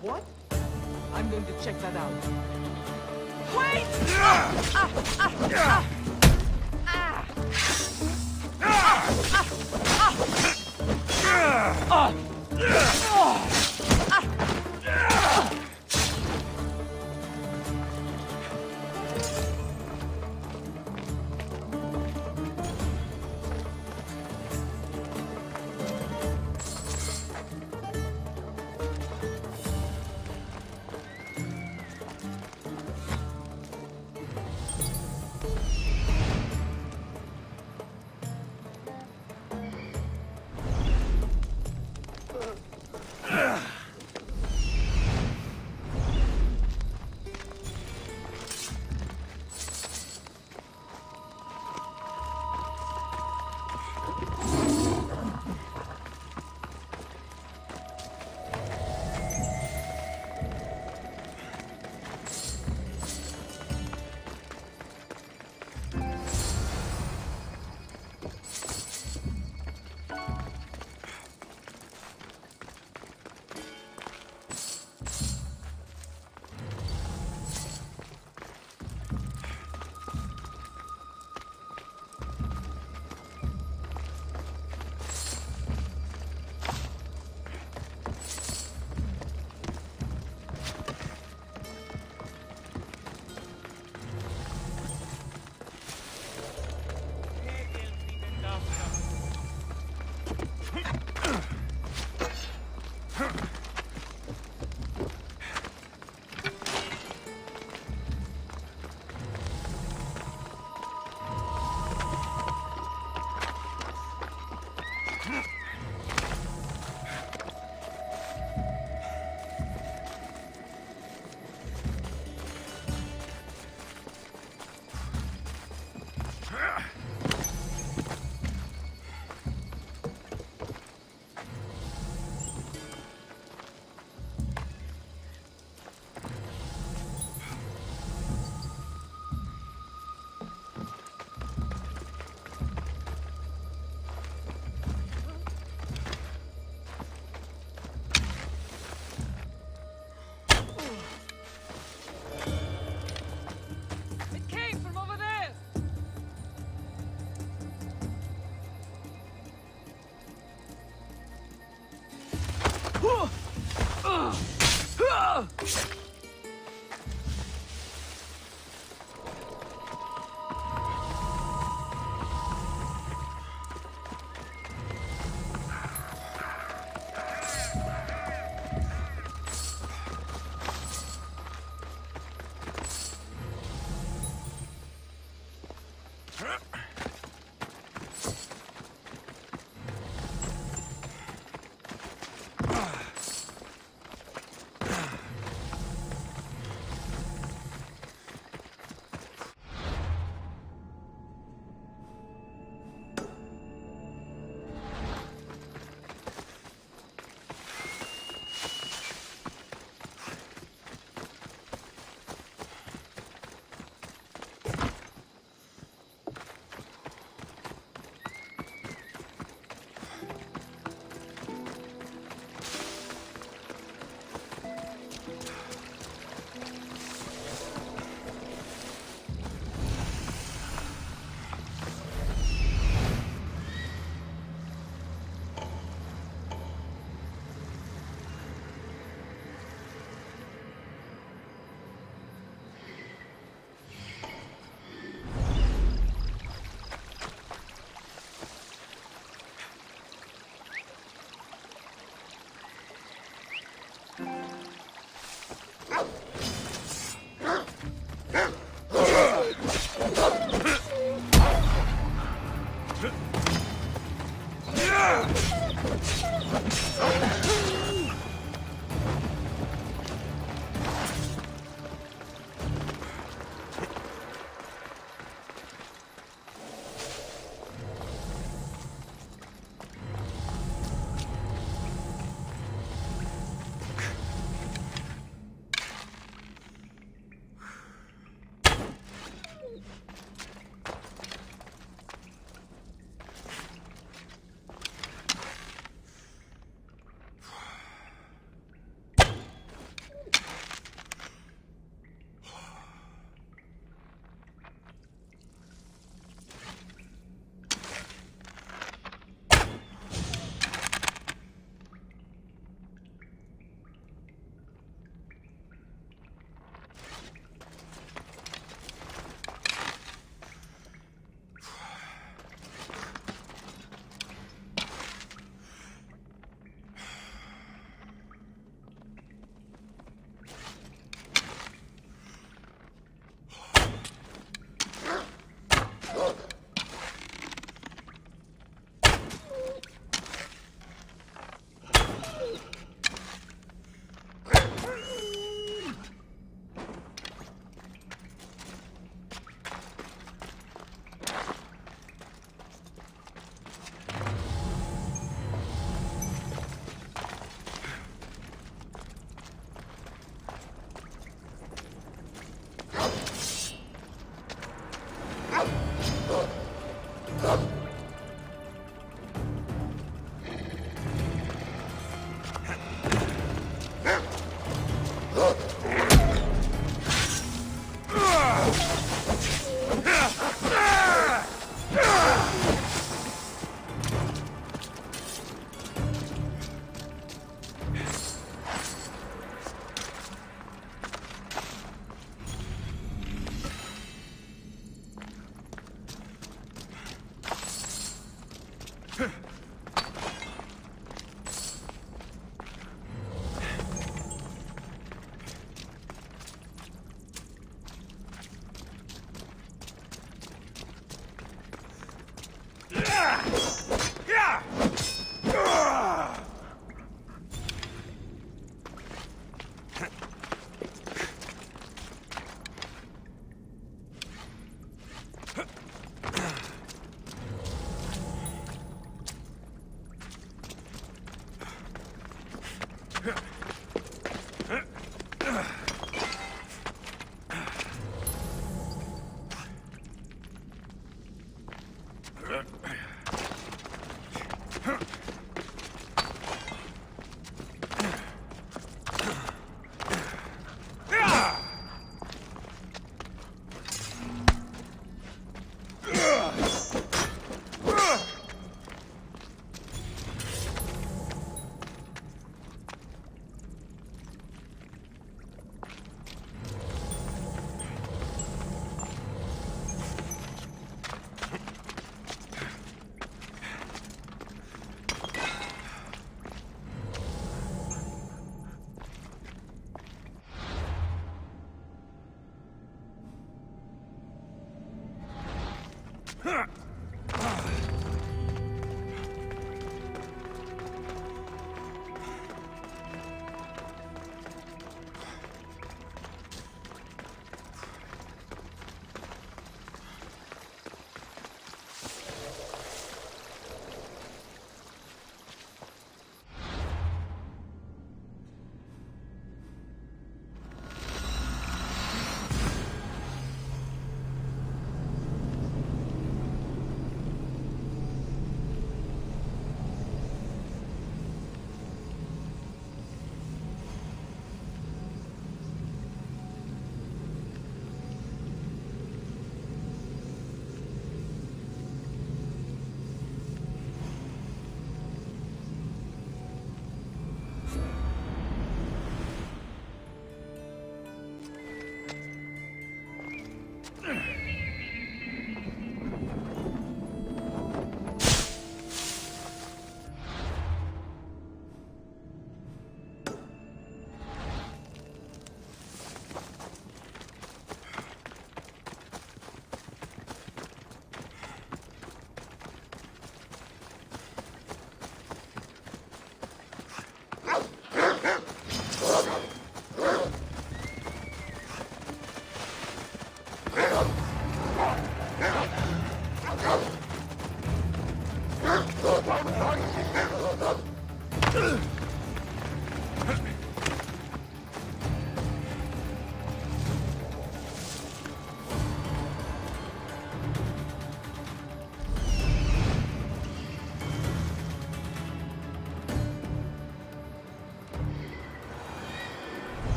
What? I'm going to check that out. Wait!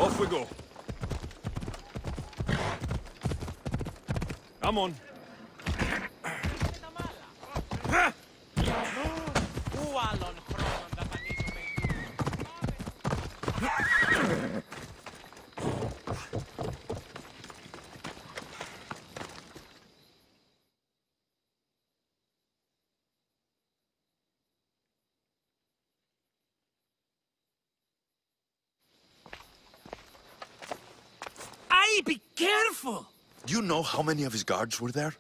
Off we go. Come on. Hey, be careful! Do you know how many of his guards were there?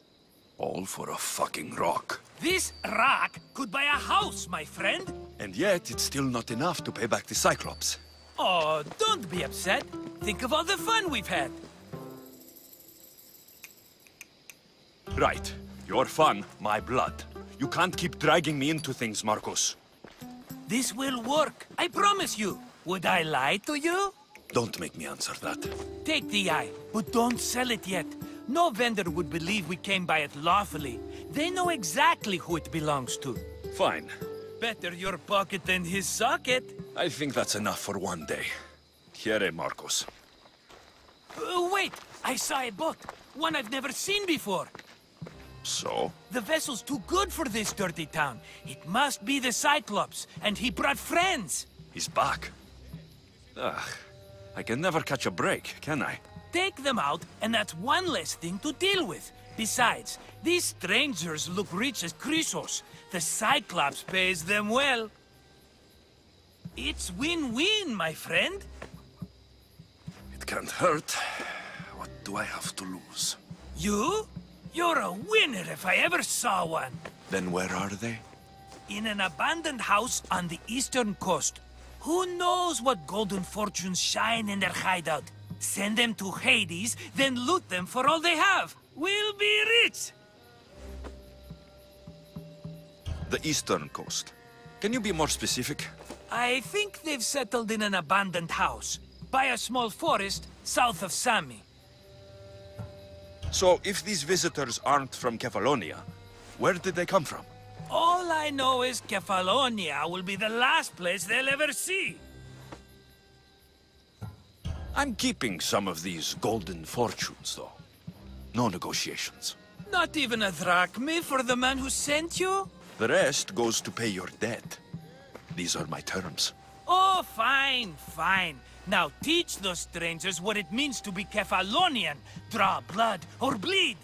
All for a fucking rock. This rock could buy a house, my friend. And yet, it's still not enough to pay back the Cyclops. Oh, don't be upset. Think of all the fun we've had. Right. Your fun, my blood. You can't keep dragging me into things, Marcos. This will work, I promise you. Would I lie to you? Don't make me answer that. Take the eye, but don't sell it yet. No vendor would believe we came by it lawfully. They know exactly who it belongs to. Fine. Better your pocket than his socket. I think that's enough for one day. Here, Marcos. Wait! I saw a boat. One I've never seen before. So? The vessel's too good for this dirty town. It must be the Cyclops, and he brought friends. He's back. Ugh. I can never catch a break, can I? Take them out, and that's one less thing to deal with. Besides, these strangers look rich as Chrysos. The Cyclops pays them well. It's win-win, my friend. It can't hurt. What do I have to lose? You? You're a winner if I ever saw one. Then where are they? In an abandoned house on the eastern coast. Who knows what golden fortunes shine in their hideout? Send them to Hades, then loot them for all they have. We'll be rich! The eastern coast. Can you be more specific? I think they've settled in an abandoned house, by a small forest south of Sami. So, if these visitors aren't from Kefalonia, where did they come from? All I know is Kefalonia will be the last place they'll ever see. I'm keeping some of these golden fortunes, though. No negotiations. Not even a drachme for the man who sent you? The rest goes to pay your debt. These are my terms. Oh, fine, fine. Now teach those strangers what it means to be Kefalonian. Draw blood or bleed.